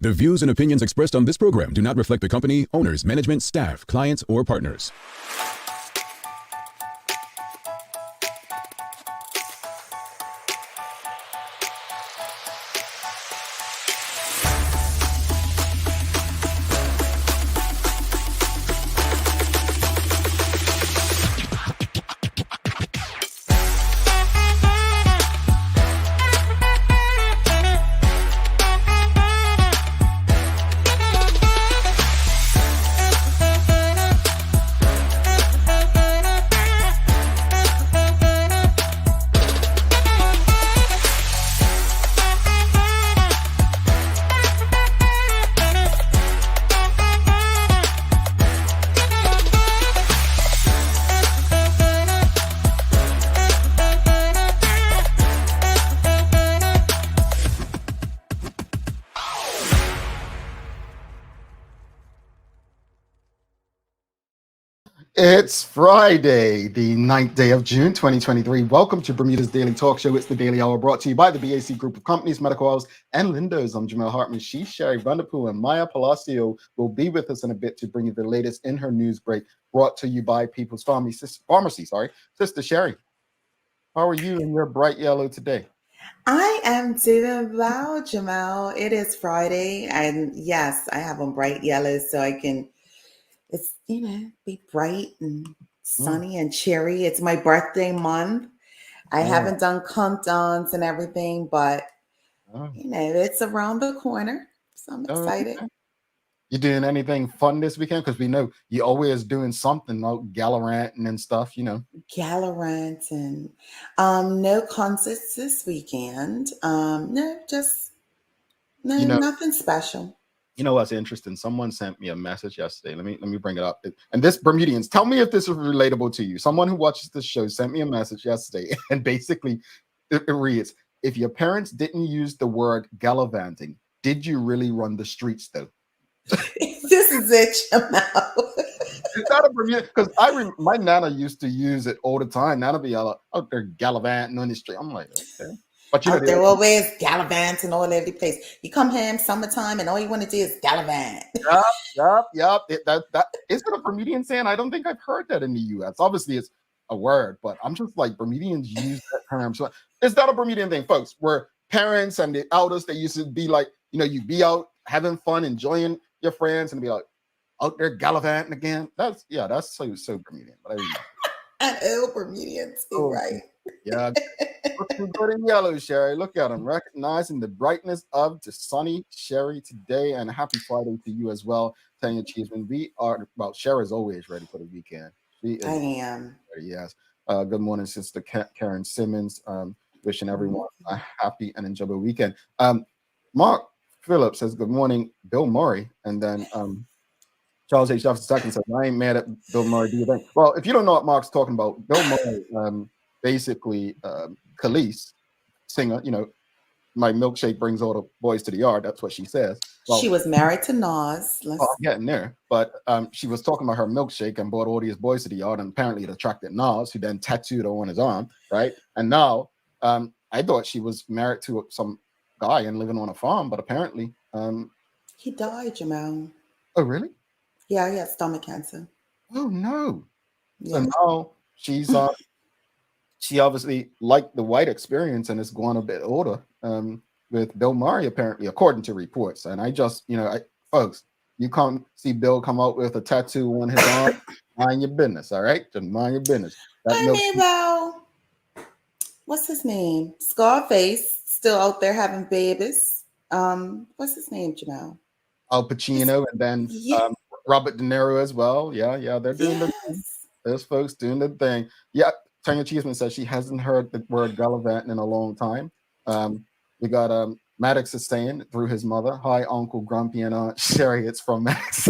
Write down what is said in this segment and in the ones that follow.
The views and opinions expressed on this program do not reflect the company, owners, management, staff, clients, or partners. It's Friday, the 9th day of June, 2023. Welcome to Bermuda's Daily Talk Show. It's the Daily Hour brought to you by the BAC Group of Companies, Medical House, and Lindos. I'm Jamel Hartman. She, Sherry Vanderpool, and Maya Palacio will be with us in a bit to bring you the latest in her news break, brought to you by People's Pharmacy. Sister Sherry, how are you in your bright yellow today? I am doing well, Jamel. It is Friday, and yes, I have on bright yellow so I can, be bright and sunny and cheery. It's my birthday month. I haven't done countdowns and everything, but it's around the corner, so I'm excited. You doing anything fun this weekend? Because we know you're always doing something, like gallivanting and stuff, Gallirant and no concerts this weekend. Nothing special. You know what's interesting? Someone sent me a message yesterday. Let me bring it up. And this Bermudians, tell me if this is relatable to you. Someone who watches this show sent me a message yesterday, and basically it reads, if your parents didn't use the word gallivanting, did you really run the streets though? This is it, Jamal. It's not a Bermudian, because my nana used to use it all the time. Nana be out there gallivanting on the street. I'm like, okay. But they're always gallivanting all over the place. You come home summertime and all you want to do is gallivant. Yup. That is it a Bermudian saying? I don't think I've heard that in the U.S. Obviously, it's a word, but I'm just like, Bermudians use that term. So it's not a Bermudian thing, folks. Where parents and the elders, they used to be like, you'd be out having fun, enjoying your friends, and be like out there gallivanting again. That's so Bermudian. But I know Bermudians, right? Yeah. Looking good in yellow, Sherry. Look at him, recognizing the brightness of the sunny Sherry today, and happy Friday to you as well, Tanya Cheeseman. Sherry's always ready for the weekend. I am. Yes. Good morning, Sister Karen Simmons. Wishing everyone a happy and enjoyable weekend. Mark Phillips says, good morning, Bill Murray. And then Charles H. Jefferson II says, I ain't mad at Bill Murray. Do you think? Well, if you don't know what Mark's talking about, Bill Murray, basically, Khalees, singer, my milkshake brings all the boys to the yard. That's what she says. Well, she was married to Nas. I'm getting there. But she was talking about her milkshake and brought all these boys to the yard, and apparently it attracted Nas, who then tattooed her on his arm, right? And now I thought she was married to some guy and living on a farm, but apparently he died, Jamal. Oh, really? Yeah, he had stomach cancer. Oh no. Yeah. So now she's she obviously liked the white experience and is going a bit older with Bill Murray, apparently, according to reports. And I just, folks, you come see Bill come out with a tattoo on his arm, mind your business, all right? Just mind your business. What's his name? Scarface, still out there having babies. What's his name, Jamal? Al Pacino, and then Robert De Niro as well. Yeah, they're doing the thing. Those folks doing the thing. Yeah. Tanya Cheeseman says she hasn't heard the word gallivanting in a long time. We got Maddox is saying through his mother, hi, Uncle Grumpy and Aunt Sherry. It's from Maddox.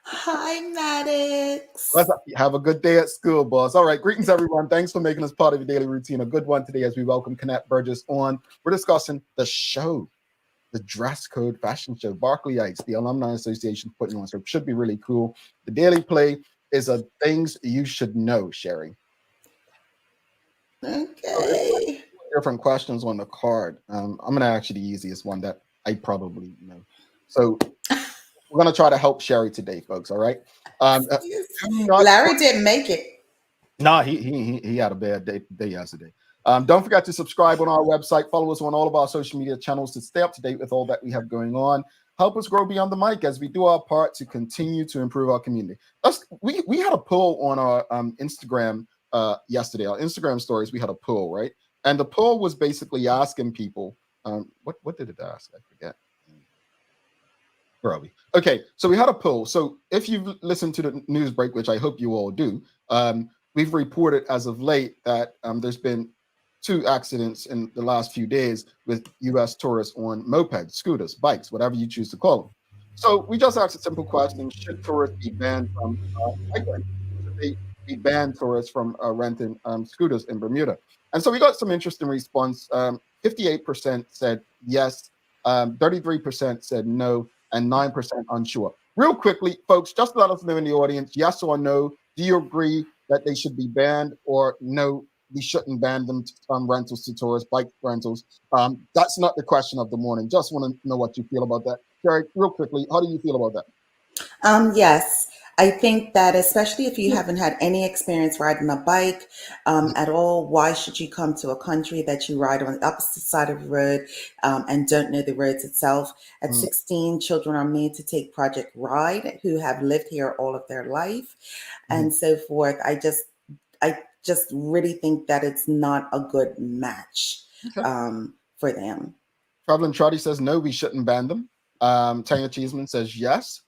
Hi, Maddox. Have a good day at school, boss. All right, greetings, everyone. Thanks for making us part of your daily routine. A good one today as we welcome Kennette Burgess on. We're discussing the show, the dress code fashion show, Berkeley, the Alumni Association putting on. So it should be really cool. The Daily Play is a things you should know, Sherry. Okay. Different questions on the card. I'm gonna ask you the easiest one that I probably know. So we're gonna try to help Sherry today, folks. All right. Larry didn't make it. No, he had a bad day yesterday. Don't forget to subscribe on our website. Follow us on all of our social media channels to stay up to date with all that we have going on. Help us grow beyond the mic as we do our part to continue to improve our community. We had a poll on our Instagram yesterday. Our Instagram stories, we had a poll, right? And the poll was basically asking people, what did it ask? I forget. Where are we? Okay, so we had a poll. So if you've listened to the news break, which I hope you all do, we've reported as of late that there's been 2 accidents in the last few days with U.S. tourists on mopeds, scooters, bikes, whatever you choose to call them. So we just asked a simple question: should tourists be banned from bike renting? Should they be banned tourists from renting scooters in Bermuda? And so we got some interesting response. 58% said yes, 33% said no, and 9% unsure. Real quickly, folks, just let us know in the audience, yes or no. Do you agree that they should be banned, or no, we shouldn't ban them from rentals to tourists, bike rentals? That's not the question of the morning. Just want to know what you feel about that. Sherry, real quickly, how do you feel about that? Yes, I think that especially if you haven't had any experience riding a bike at all, why should you come to a country that you ride on the opposite side of the road and don't know the roads itself? At 16, children are made to take Project Ride who have lived here all of their life and so forth. I just really think that it's not a good match for them. Traveling Trotty says no, we shouldn't ban them. Tanya Cheeseman says yes.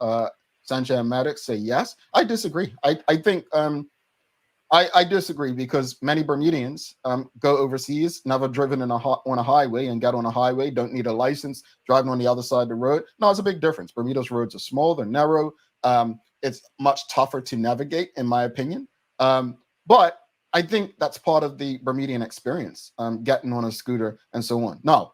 Sanjay and Maddox say yes. I disagree. I think I disagree because many Bermudians go overseas, never driven on a highway, and get on a highway, don't need a license, driving on the other side of the road. No, it's a big difference. Bermuda's roads are small, they're narrow. It's much tougher to navigate, in my opinion. But I think that's part of the Bermudian experience, getting on a scooter and so on. Now,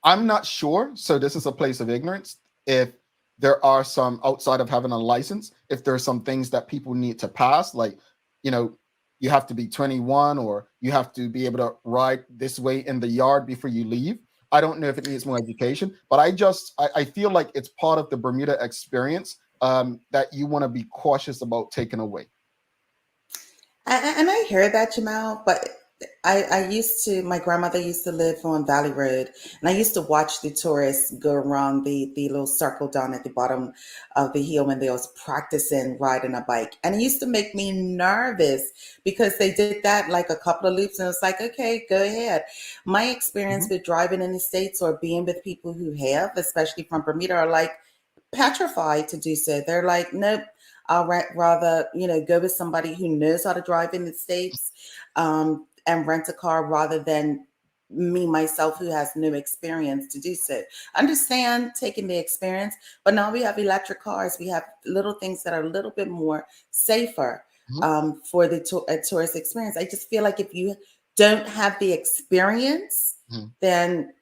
I'm not sure, so this is a place of ignorance, if there are some, outside of having a license, if there are some things that people need to pass, like, you have to be 21 or you have to be able to ride this way in the yard before you leave. I don't know if it needs more education, but I feel like it's part of the Bermuda experience that you want to be cautious about taking away. And I hear that, Jamal, but my grandmother used to live on Valley Road, and I used to watch the tourists go around the little circle down at the bottom of the hill when they was practicing riding a bike. And it used to make me nervous because they did that like a couple of loops, and it's like, okay, go ahead. My experience with driving in the States or being with people who have, especially from Bermuda, are like petrified to do so. They're like, nope. I'll rather, go with somebody who knows how to drive in the States and rent a car rather than me, myself, who has no experience to do so. Understand taking the experience, but now we have electric cars. We have little things that are a little bit more safer for the tourist experience. I just feel like if you don't have the experience, then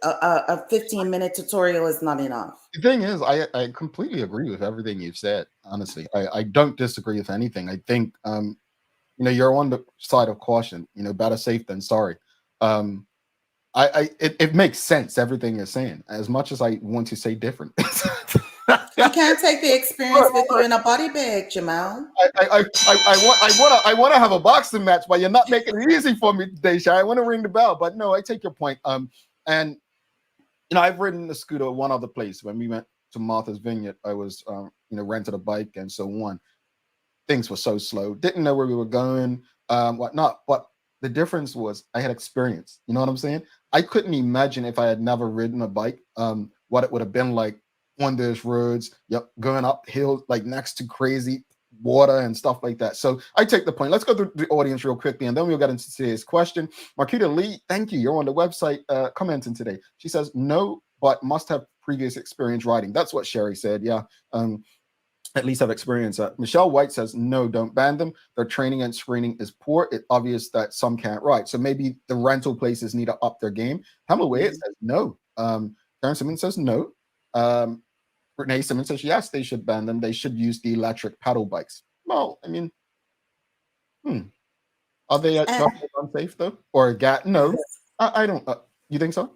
a 15-minute tutorial is not enough. The thing is, I completely agree with everything you've said. Honestly, I don't disagree with anything. I think you're on the side of caution. Better safe than sorry. It makes sense everything you're saying. As much as I want to say different, you can't take the experience with you in a body bag, Jamal. I want to have a boxing match, but you're not making it easy for me today, Shy. I want to ring the bell, but no, I take your point. And I've ridden the scooter one other place. When we went to Martha's Vineyard, I was, rented a bike and so on. Things were so slow. Didn't know where we were going, whatnot. But the difference was I had experience. You know what I'm saying? I couldn't imagine if I had never ridden a bike, what it would have been like on those roads, going up hills, like next to crazy water and stuff like that. So I take the point. Let's go through the audience real quickly, and then we'll get into today's question. Marquita Lee, thank you. You're on the website commenting today. She says, no, but must have previous experience riding. That's what Sherry said. Yeah. At least have experience. Michelle White says, no, don't ban them. Their training and screening is poor. It's obvious that some can't ride. So maybe the rental places need to up their game. Hamaway says no. Karen Simmons says no. Renee Simmons says, yes, they should ban them. They should use the electric paddle bikes. Well, I mean, are they unsafe though? Or no, I don't. You think so?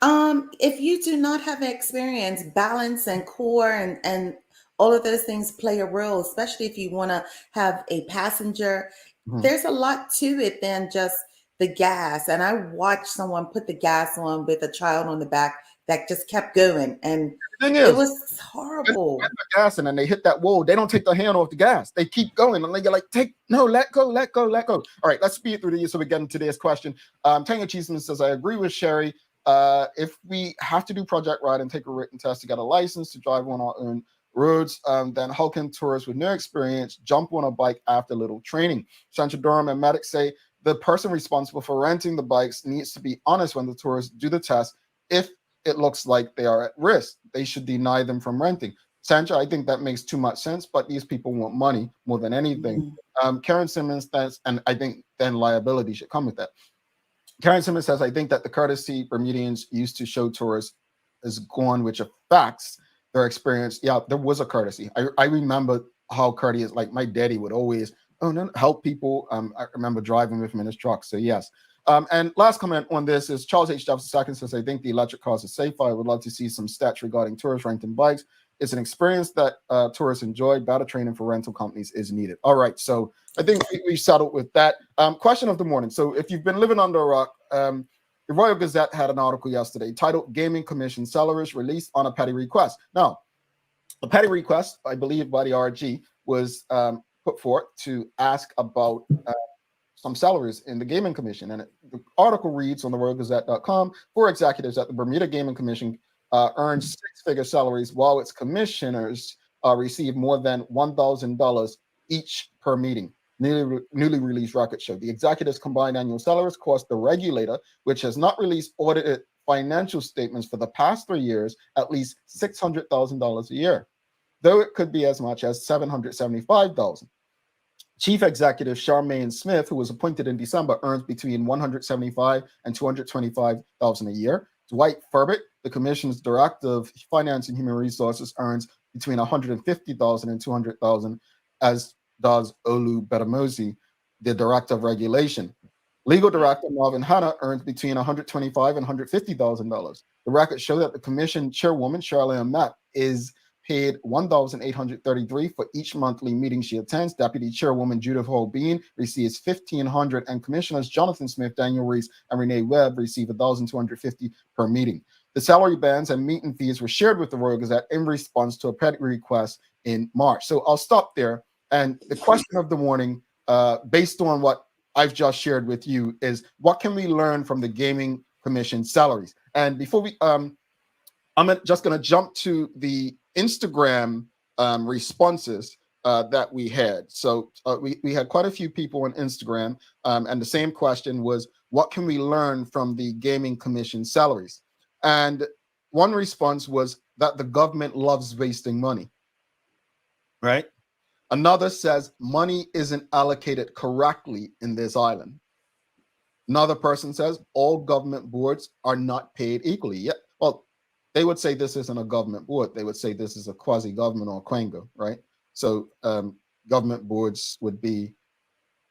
If you do not have experience, balance and core and all of those things play a role, especially if you want to have a passenger. Mhm. There's a lot to it than just the gas. And I watched someone put the gas on with a child on the back that just kept going, and The thing it is, was when horrible. the gas and then they hit that wall, they don't take their hand off the gas. They keep going. And you're like, let go, let go, let go. All right, let's speed through these so we get into today's question. Tanya Cheeseman says, I agree with Sherry. If we have to do Project Ride and take a written test to get a license to drive on our own roads, then how can tourists with no experience jump on a bike after little training? Sandra Durham and Maddox say the person responsible for renting the bikes needs to be honest when the tourists do the test. If it looks like they are at risk, they should deny them from renting. Sandra, I think that makes too much sense, but these people want money more than anything. Karen Simmons says, and I think then liability should come with that. Karen Simmons says, I think that the courtesy Bermudians used to show tourists is gone, which affects their experience. Yeah, there was a courtesy. I remember how courteous, like my daddy would always, help people. I remember driving with him in his truck. So yes. And last comment on this is Charles H. Jefferson II says, I think the electric cars are safer. I would love to see some stats regarding tourists renting bikes. It's an experience that tourists enjoy. Better training for rental companies is needed. All right. So I think we've settled with that. Question of the morning. So if you've been living under a rock, the Royal Gazette had an article yesterday titled Gaming Commission Salaries Released on a Petty Request. Now, a petty request, I believe, by the RG was put forth to ask about some salaries in the Gaming Commission. And the article reads on the RoyalGazette.com, 4 executives at the Bermuda Gaming Commission earned 6-figure salaries, while its commissioners received more than $1,000 each per meeting. Newly released records show the executives' combined annual salaries cost the regulator, which has not released audited financial statements for the past 3 years, at least $600,000 a year, though it could be as much as $775,000. Chief Executive Charmaine Smith, who was appointed in December, earns between $175,000 and $225,000 a year. Dwight Furbett, the Commission's Director of Finance and Human Resources, earns between $150,000 and $200,000, as does Olu Betamosi, the Director of Regulation. Legal Director Marvin Hanna earns between $125,000 and $150,000. The records show that the Commission Chairwoman Charlene Mack is paid $1,833 for each monthly meeting she attends. Deputy Chairwoman Judith Holbein receives $1,500, and Commissioners Jonathan Smith, Daniel Reese, and Renee Webb receive $1,250 per meeting. The salary bands and meeting fees were shared with the Royal Gazette in response to a petty request in March. So I'll stop there. And the question of the morning, based on what I've just shared with you, is what can we learn from the Gaming Commission salaries? And before we, I'm just going to jump to the Instagram responses that we had. So we had quite a few people on Instagram, and the same question was, what can we learn from the Gaming Commission salaries? And one response was that the government loves wasting money, right? Another says money isn't allocated correctly in this island. Another person says all government boards are not paid equally. Yeah, well, they would say this isn't a government board. They would say this is a quasi-government or a quango, right? So government boards would be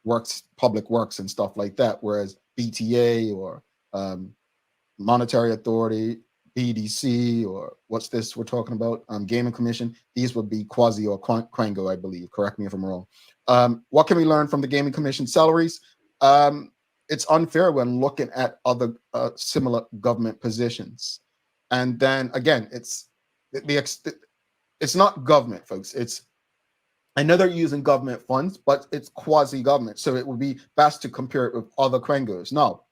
works, public works and stuff like that, whereas BTA or Monetary Authority, BDC, or what's this we're talking about, Gaming Commission, these would be quasi or quango, I believe. Correct me if I'm wrong. What can we learn from the Gaming Commission salaries? It's unfair when looking at other similar government positions. And then again, it's not government, folks. I know they're using government funds, but it's quasi-government. So it would be best to compare it with other quangos. Now,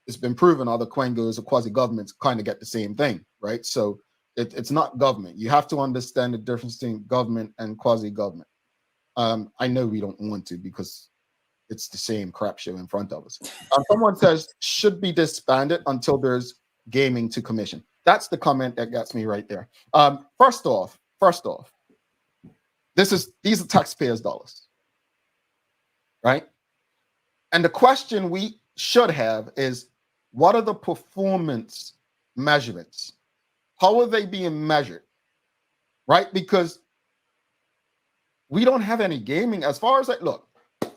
it's been proven other quangos or quasi-governments kind of get the same thing, right? So it's not government. You have to understand the difference between government and quasi-government. I know we don't want to because it's the same crap show in front of us. Someone says should be disbanded until there's gaming to commission. That's the comment that gets me right there. First off, these are taxpayers' dollars, right? And the question we should have is, what are the performance measurements? How are they being measured, right? Because we don't have any gaming as far as look.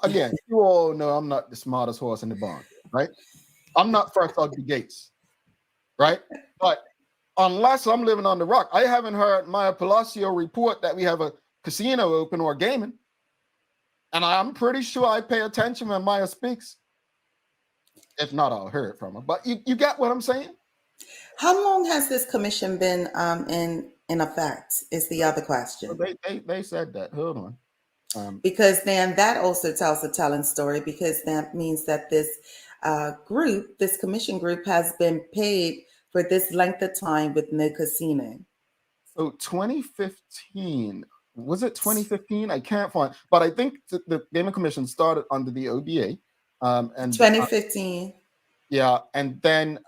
Again, you all know I'm not the smartest horse in the barn, right? I'm not first out the gates, right? But unless I'm living on the rock, I haven't heard Maya Palacio report that we have a casino open or gaming. And I'm pretty sure I pay attention when Maya speaks. If not, I'll hear it from her. But you get what I'm saying? How long has this commission been in effect? Is the other So question. they said that. Hold on. Because then that also tells a telling story, because that means that this this commission group, has been paid for this length of time with no casino. So 2015, was it 2015? I can't find, but I think the Gaming Commission started under the OBA. And 2015. yeah, and then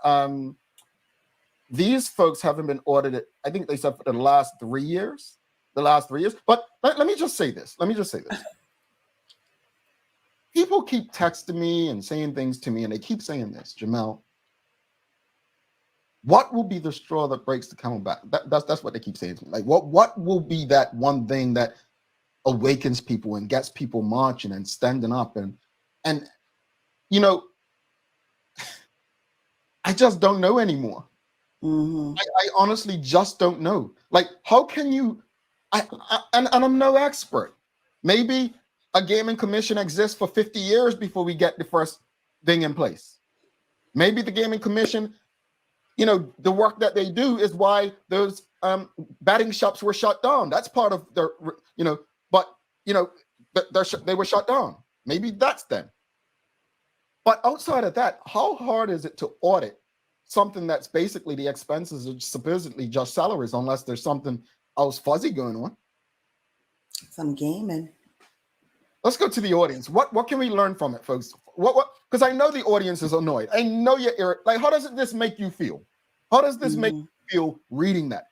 these folks haven't been audited. I think they said for the last 3 years. But let me just say this. People keep texting me and saying things to me, and they keep saying this, Jamel. What will be the straw that breaks the camel back? That's what they keep saying to me. Like, what will be that one thing that awakens people and gets people marching and standing up and you know, I just don't know anymore. Mm-hmm. I honestly just don't know. Like, how can you? And I'm no expert. Maybe a gaming commission exists for 50 years before we get the first thing in place. Maybe the gaming commission, the work that they do is why those betting shops were shut down. That's part of their, they were shut down. Maybe that's them. But outside of that, how hard is it to audit something that's basically the expenses are supposedly just salaries, unless there's something else fuzzy going on? Some gaming. Let's go to the audience. What can we learn from it, folks? What? Because I know the audience is annoyed. I know you're like, how does this make you feel? How does this make you feel reading that?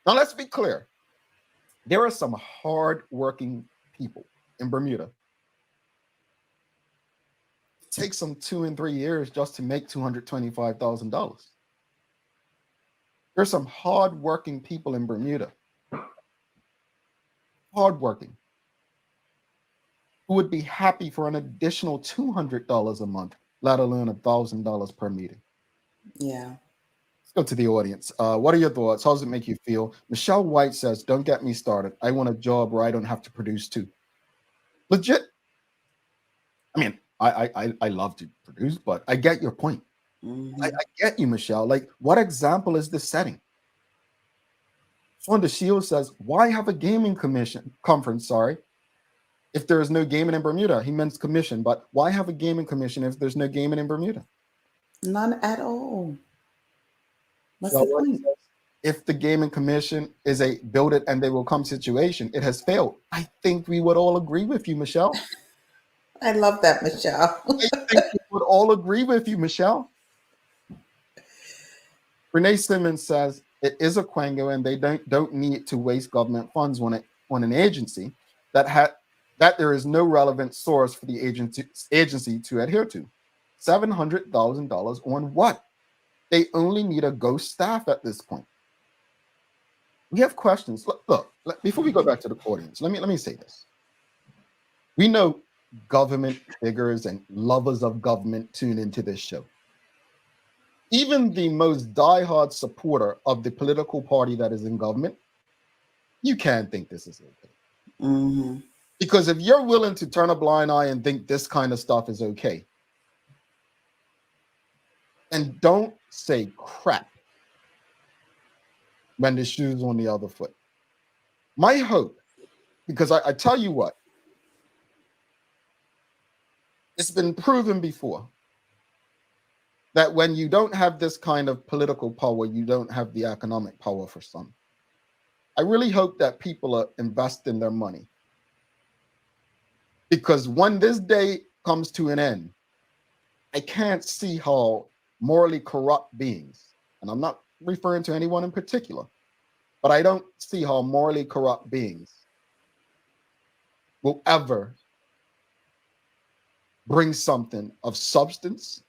Now, let's be clear. There are some hard-working people in Bermuda. It takes them 2 and 3 years just to make $225,000. There's some hard-working people in Bermuda. Hard-working. Who would be happy for an additional $200 a month, let alone $1,000 per meeting. Yeah. Let's go to the audience. What are your thoughts? How does it make you feel? Michelle White says, don't get me started. I want a job where I don't have to produce too. Legit. I mean, I love to produce, but I get your point. Mm-hmm. I get you, Michelle. Like, what example is this setting? Swanda Shield says, why have a gaming conference, if there is no gaming in Bermuda? He meant commission, but why have a gaming commission if there's no gaming in Bermuda? None at all. What's So the point? If the gaming commission is a build it and they will come situation, it has failed. I think we would all agree with you, Michelle. I love that, Michelle. I think we would all agree with you, Michelle. Renee Simmons says it is a quango and they don't need to waste government funds on an agency that there is no relevant source for the agency to adhere to. $700,000 on what? They only need a ghost staff at this point. We have questions. Look, before we go back to the audience, let me say this. We know government figures and lovers of government tune into this show. Even the most diehard supporter of the political party that is in government, you can't think this is okay. Mm-hmm. Because if you're willing to turn a blind eye and think this kind of stuff is okay, and don't say crap when the shoe's on the other foot. My hope, because I tell you what, it's been proven before that when you don't have this kind of political power, you don't have the economic power for some. I really hope that people are investing their money. Because when this day comes to an end, I can't see how morally corrupt beings, and I'm not referring to anyone in particular, but I don't see how morally corrupt beings will ever bring something of substance,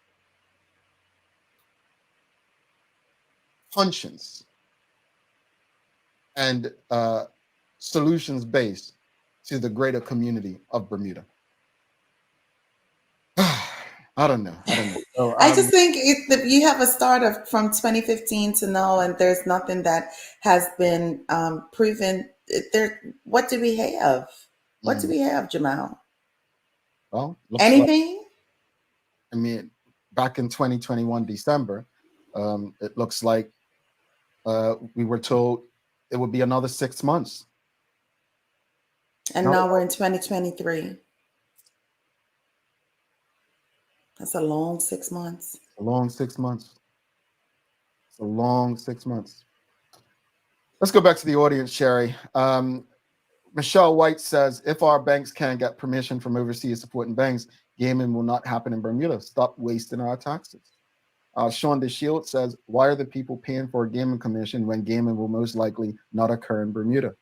conscience, and solutions based to the greater community of Bermuda. I don't know. So, I just think you have a start of from 2015 to now, and there's nothing that has been proven. There, what do we have? What do we have, Jamal? well, looks like, Anything? I mean, back in 2021 December, it looks like we were told it would be another 6 months. And No. now we're in 2023. That's a long 6 months. A long 6 months. It's a long 6 months. Let's go back to the audience, Sherry. Michelle White says, if our banks can't get permission from overseas supporting banks, gaming will not happen in Bermuda. Stop wasting our taxes. Sean DeShield says, why are the people paying for a gaming commission when gaming will most likely not occur in Bermuda?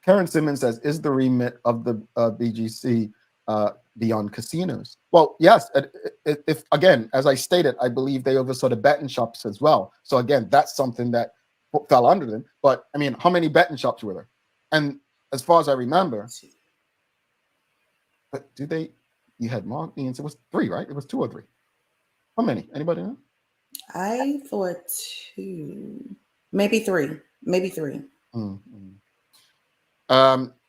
Karen Simmons says, is the remit of the BGC beyond casinos? Well, yes. If again, as I stated, I believe they oversaw the betting shops as well. So again, that's something that fell under them. But I mean, how many betting shops were there? And as far as I remember, but you had Mark Ian's, it was 3, right? It was 2 or 3. How many? Anybody know? I thought 2, maybe 3, maybe 3.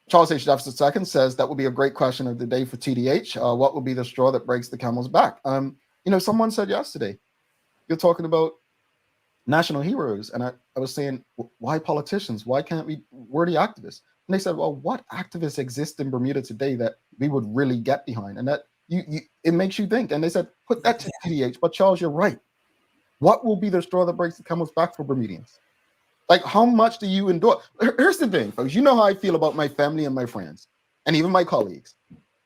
Charles H. Jefferson II says that would be a great question of the day for TDH. What will be the straw that breaks the camel's back? Someone said yesterday, you're talking about national heroes. And I was saying, why politicians? Why can't we're the activists? And they said, well, what activists exist in Bermuda today that we would really get behind? And that it makes you think. And they said, put that to TDH. But Charles, you're right. What will be the straw that breaks the camel's back for Bermudians? Like, how much do you endure? Here's the thing, folks. You know how I feel about my family and my friends, and even my colleagues.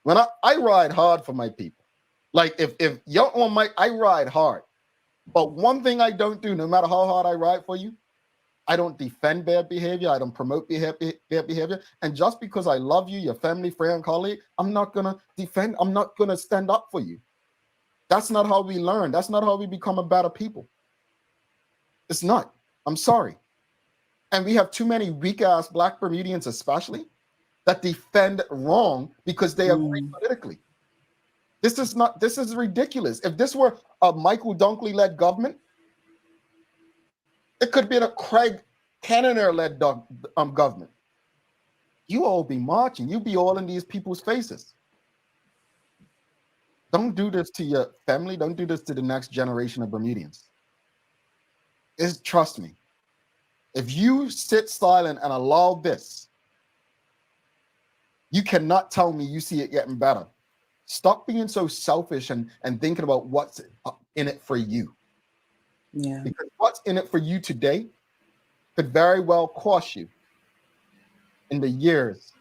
When I ride hard for my people. Like, if you're on I ride hard. But one thing I don't do, no matter how hard I ride for you, I don't defend bad behavior. I don't promote bad behavior. And just because I love you, your family, friend, colleague, I'm not going to defend. I'm not going to stand up for you. That's not how we learn. That's not how we become a better people. It's not. I'm sorry. And we have too many weak-ass Black Bermudians especially that defend wrong because they agree politically. This is ridiculous. If this were a Michael Dunkley-led government, it could be a Craig Cannoneer-led government. You all be marching. You be all in these people's faces. Don't do this to your family. Don't do this to the next generation of Bermudians. Trust me. If you sit silent and allow this, you cannot tell me you see it getting better. Stop being so selfish and thinking about what's in it for you. Yeah. Because what's in it for you today could very well cost you in the years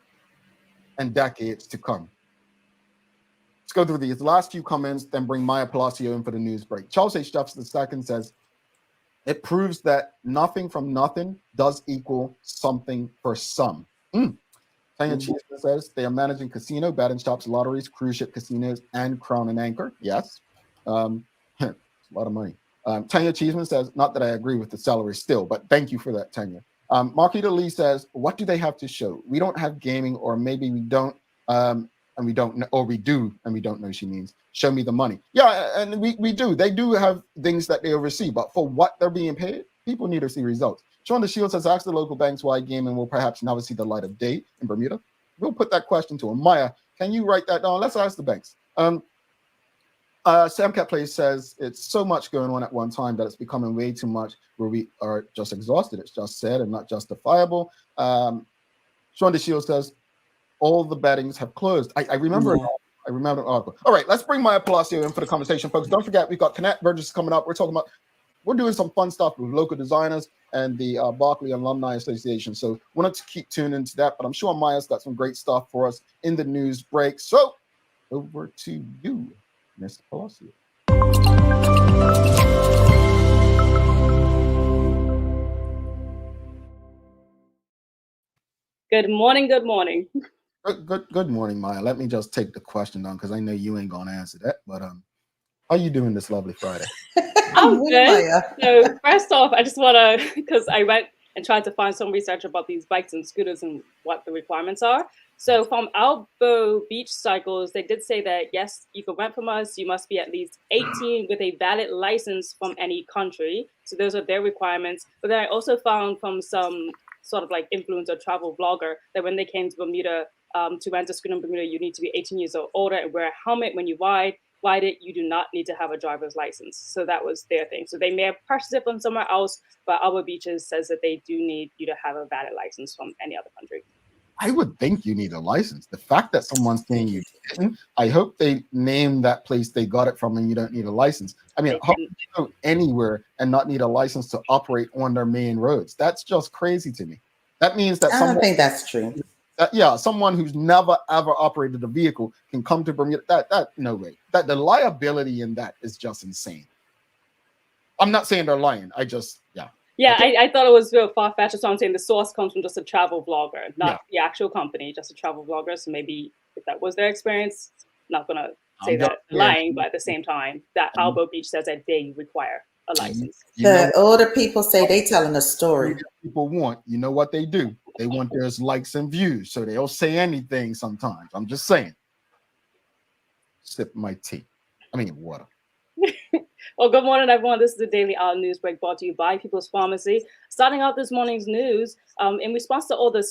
and decades to come. Let's go through these last few comments, then bring Maya Palacio in for the news break. Charles H. Jefferson II says, it proves that nothing from nothing does equal something for some. Tanya Cheeseman says they are managing casino, betting shops, lotteries, cruise ship casinos, and Crown and Anchor. Yes. It's a lot of money. Tanya Cheeseman says, not that I agree with the salary still, but thank you for that, Tanya. Marquita Lee says, what do they have to show? We don't have gaming, or maybe we don't, and we don't know, or we do, and we don't know, she means. Show me the money. Yeah, and we do. They do have things that they oversee, but for what they're being paid, people need to see results. Sean DeShield says, ask the local banks why gaming will perhaps never see the light of day in Bermuda. We'll put that question to him. Maya, can you write that down? Let's ask the banks. Sam Capley says, it's so much going on at one time that it's becoming way too much where we are just exhausted. It's just sad and not justifiable. Sean DeShield says, all the bettings have closed. I remember I remember an article. All right, let's bring Maya Palacio in for the conversation, folks. Don't forget, we've got Kennette Burgess coming up. We're doing some fun stuff with local designers and the Berkeley Alumni Association. So wanted to keep tuning into that, but I'm sure Maya's got some great stuff for us in the news break. So over to you, Mr. Palacio. Good morning. Good morning. Good morning, Maya. Let me just take the question down because I know you ain't gonna answer that. But how are you doing this lovely Friday? I'm good. So first off, I just want to, because I went and tried to find some research about these bikes and scooters and what the requirements are. So from Albo Beach Cycles, they did say that, yes, you can rent from us. You must be at least 18 with a valid license from any country. So those are their requirements. But then I also found from some sort of like influencer travel vlogger that when they came to Bermuda to rent a scooter in Bermuda, you need to be 18 years or older and wear a helmet when you ride it. You do not need to have a driver's license. So that was their thing. So they may have purchased it from somewhere else, but Albo Beaches says that they do need you to have a valid license from any other country. I would think you need a license. The fact that someone's saying you didn't, I hope they name that place they got it from and you don't need a license. I mean, how can you go anywhere and not need a license to operate on their main roads? That's just crazy to me. That means that I don't think that's true. Someone who's never ever operated a vehicle can come to Bermuda. That no way. That the liability in that is just insane. I'm not saying they're lying. I thought it was real far-fetched. So I'm saying the source comes from just a travel vlogger, not the actual company, just a travel vlogger. So maybe if that was their experience, not gonna say that lying, but at the same time, that Albo Beach says that they require a license. The older people say they telling a story. People want, you know what they do? They want their likes and views, so they'll say anything sometimes. I'm just saying. Sip my tea. I mean water. Well, good morning, everyone. This is the Daily Hour News Break brought to you by People's Pharmacy. Starting out this morning's news, in response to all the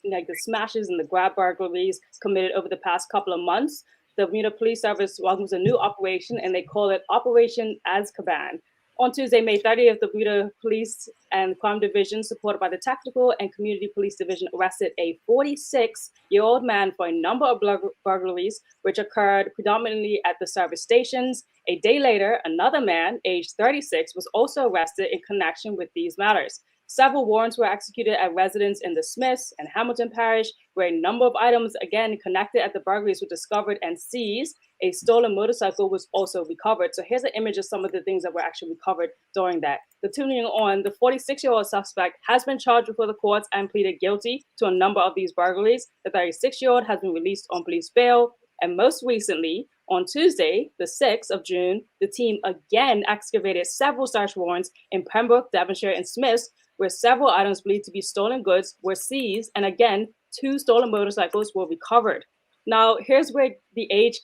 the smashes and the grab burglaries committed over the past couple of months, the Bermuda Police Service welcomes a new operation, and they call it Operation Azkaban. On Tuesday, May 30th, the Bermuda Police and Crime Division, supported by the Tactical and Community Police Division, arrested a 46-year-old man for a number of burglaries, which occurred predominantly at the service stations. A day later, another man, aged 36, was also arrested in connection with these matters. Several warrants were executed at residents in the Smiths and Hamilton Parish, where a number of items, again, connected at the burglaries were discovered and seized. A stolen motorcycle was also recovered. So here's an image of some of the things that were actually recovered during that. Continuing on, the 46-year-old suspect has been charged before the courts and pleaded guilty to a number of these burglaries. The 36-year-old has been released on police bail. And most recently, on Tuesday, the 6th of June, the team again excavated several search warrants in Pembroke, Devonshire, and Smiths, where several items believed to be stolen goods were seized. And again, 2 stolen motorcycles were recovered. Now, here's where the age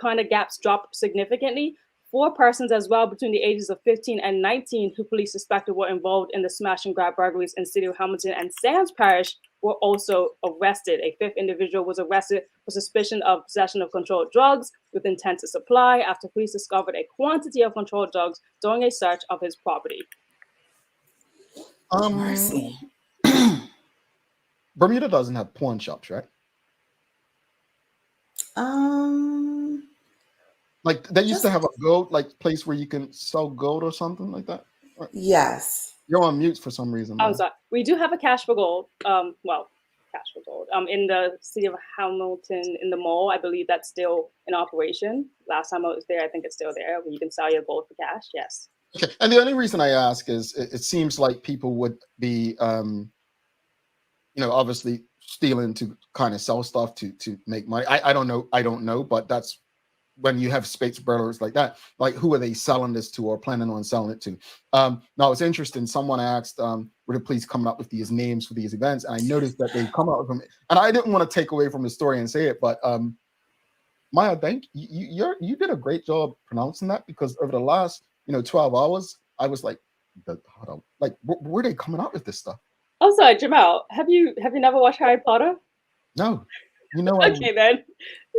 kind of gaps dropped significantly. 4 persons as well between the ages of 15 and 19 who police suspected were involved in the smash and grab burglaries in City of Hamilton and Sands Parish were also arrested. A 5th individual was arrested for suspicion of possession of controlled drugs with intent to supply after police discovered a quantity of controlled drugs during a search of his property. Mercy. Bermuda doesn't have pawn shops, right? Like they used to have a gold place where you can sell gold or something like that. Yes. You're on mute for some reason. I'm sorry. We do have a cash for gold. Cash for gold. In the City of Hamilton, in the mall, I believe that's still in operation. Last time I was there, I think it's still there, where you can sell your gold for cash. Yes. Okay. And the only reason I ask is it seems like people would be, obviously stealing to kind of sell stuff to make money. I don't know, but that's when you have space burglars like that. Like, who are they selling this to or planning on selling it to? Now, it's interesting. Someone asked, were the police coming up with these names for these events? And I noticed that they come up with them. And I didn't want to take away from the story and say it, but Maya, thank you. You did a great job pronouncing that, because over the last 12 hours, I was like, where are they coming up with this stuff? Oh, sorry, Jamal. Have you never watched Harry Potter? No. Okay, then,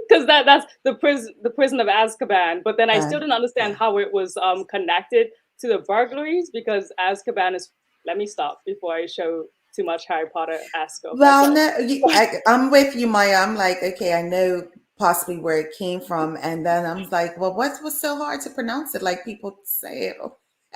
because that's the prison of Azkaban. But then I still didn't understand how it was connected to the burglaries, because Azkaban is. Let me stop before I show too much Harry Potter Azkaban. Well, no, I'm with you, Maya. I'm like, okay, I know possibly where it came from, and then I'm like, well, what was so hard to pronounce it? Like people say it.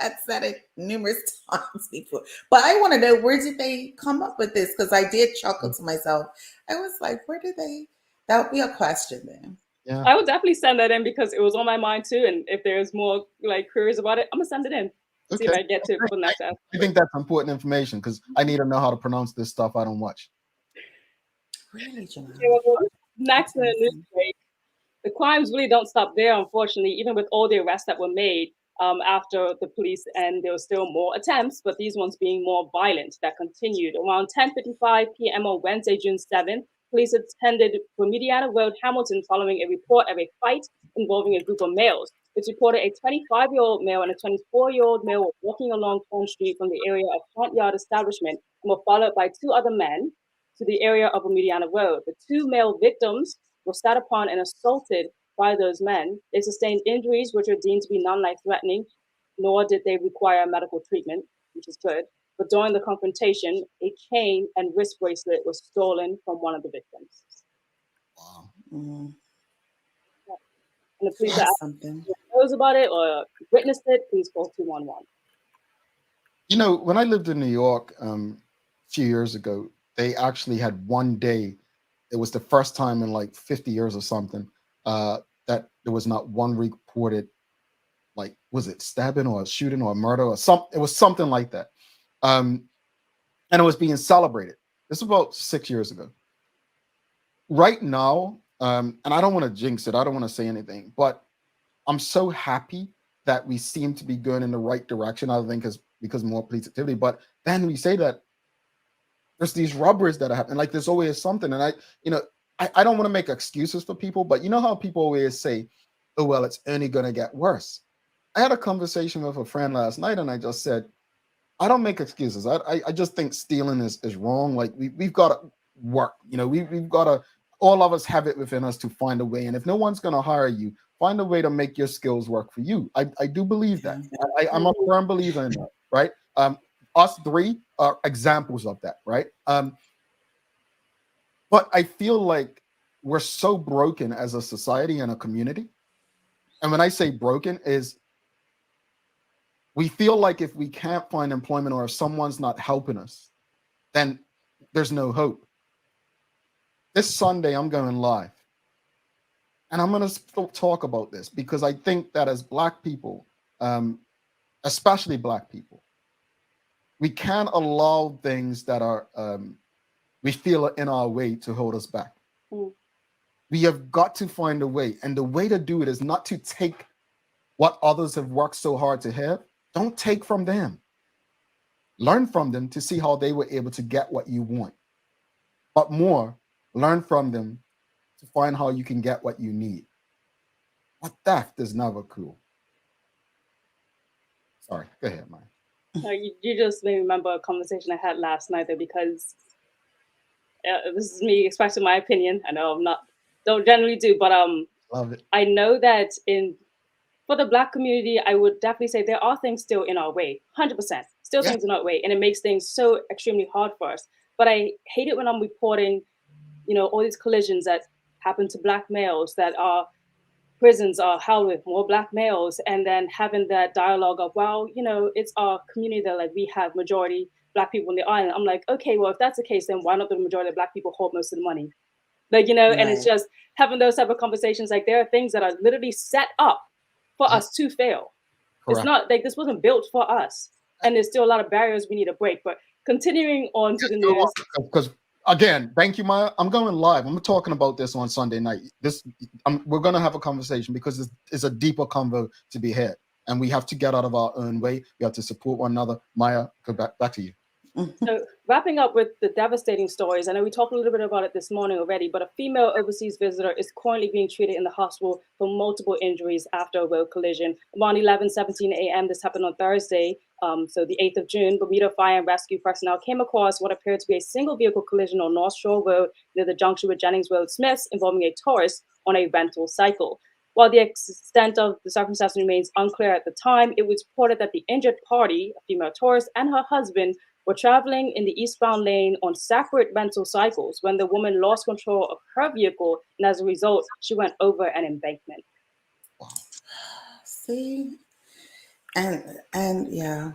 I've said it numerous times before, but I want to know, where did they come up with this? Because I did chuckle to myself. I was like, where did they? That would be a question then. Yeah, I would definitely send that in, because it was on my mind too. And if there's more queries about it, I'm gonna send it in. See if I get to it for next time. I think that's important information, because I need to know how to pronounce this stuff I don't watch. Really, Jamal? Next in the news break, the crimes really don't stop there, unfortunately, even with all the arrests that were made. After the police, and there were still more attempts, but these ones being more violent, that continued. Around 10:55 p.m. on Wednesday, June 7th, police attended Bermudian Road, Hamilton, following a report of a fight involving a group of males. It's reported a 25-year-old male and a 24-year-old male were walking along Pond Street from the area of Front Yard Establishment and were followed by two other men to the area of Bermudian Road. The two male victims were sat upon and assaulted by those men. They sustained injuries which are deemed to be non-life-threatening, nor did they require medical treatment, which is good. But during the confrontation, a chain and wrist bracelet was stolen from one of the victims. Wow. Mm. And the police That's are something. knows about it or witnessed it, please call 211. You know, when I lived in New York a few years ago, they actually had one day. It was the first time in like 50 years or something that there was not one reported, like, was it stabbing or shooting or murder or something? It was something like that. And it was being celebrated. This is about 6 years ago. Right now, and I don't want to jinx it. I don't want to say anything, but I'm so happy that we seem to be going in the right direction. I think because more police activity. But then we say that there's these robberies that happen. Like there's always something. And I don't want to make excuses for people, but you know how people always say, oh, well, it's only going to get worse. I had a conversation with a friend last night and I just said, I don't make excuses. I just think stealing is wrong. Like we've got to work. We've got to, all of us have it within us to find a way. And if no one's going to hire you, find a way to make your skills work for you. I do believe that. I'm a firm believer in that, right? Us three are examples of that, right? But I feel like we're so broken as a society and a community. And when I say broken is we feel like if we can't find employment or if someone's not helping us, then there's no hope. This Sunday, I'm going live. And I'm going to talk about this because I think that as Black people, especially Black people, we can't allow things that are we feel are in our way to hold us back. Mm. We have got to find a way. And the way to do it is not to take what others have worked so hard to have. Don't take from them. Learn from them to see how they were able to get what you want. But more, learn from them to find how you can get what you need. But theft is never cool. Sorry, go ahead, Maya. No, you just made me remember a conversation I had last night there because this is me expressing my opinion. I know don't generally do, but Love it. I know that for the Black community, I would definitely say there are things still in our way, 100%, still things in our way, and it makes things so extremely hard for us. But I hate it when I'm reporting, all these collisions that happen to Black males that are prisons are held with more Black males, and then having that dialogue of, well, it's our community that like we have majority Black people in the island. I'm like, okay, well, if that's the case, then why not the majority of Black people hold most of the money? Like, and it's just having those type of conversations. Like there are things that are literally set up for us to fail. Correct. It's not like this wasn't built for us. And there's still a lot of barriers we need to break. But continuing on to the news. Because again, thank you, Maya. I'm going live. I'm talking about this on Sunday night. We're going to have a conversation because it's a deeper convo to be had. And we have to get out of our own way. We have to support one another. Maya, go back to you. So wrapping up with the devastating stories, I know we talked a little bit about it this morning already, but a female overseas visitor is currently being treated in the hospital for multiple injuries after a road collision. Around 11:17 a.m., this happened on Thursday, so the 8th of June, Bermuda Fire and Rescue personnel came across what appeared to be a single vehicle collision on North Shore Road near the junction with Jennings Road Smiths involving a tourist on a rental cycle. While the extent of the circumstance remains unclear at the time, it was reported that the injured party, a female tourist, and her husband were traveling in the eastbound lane on separate rental cycles when the woman lost control of her vehicle, and as a result, she went over an embankment. Wow. See, and yeah.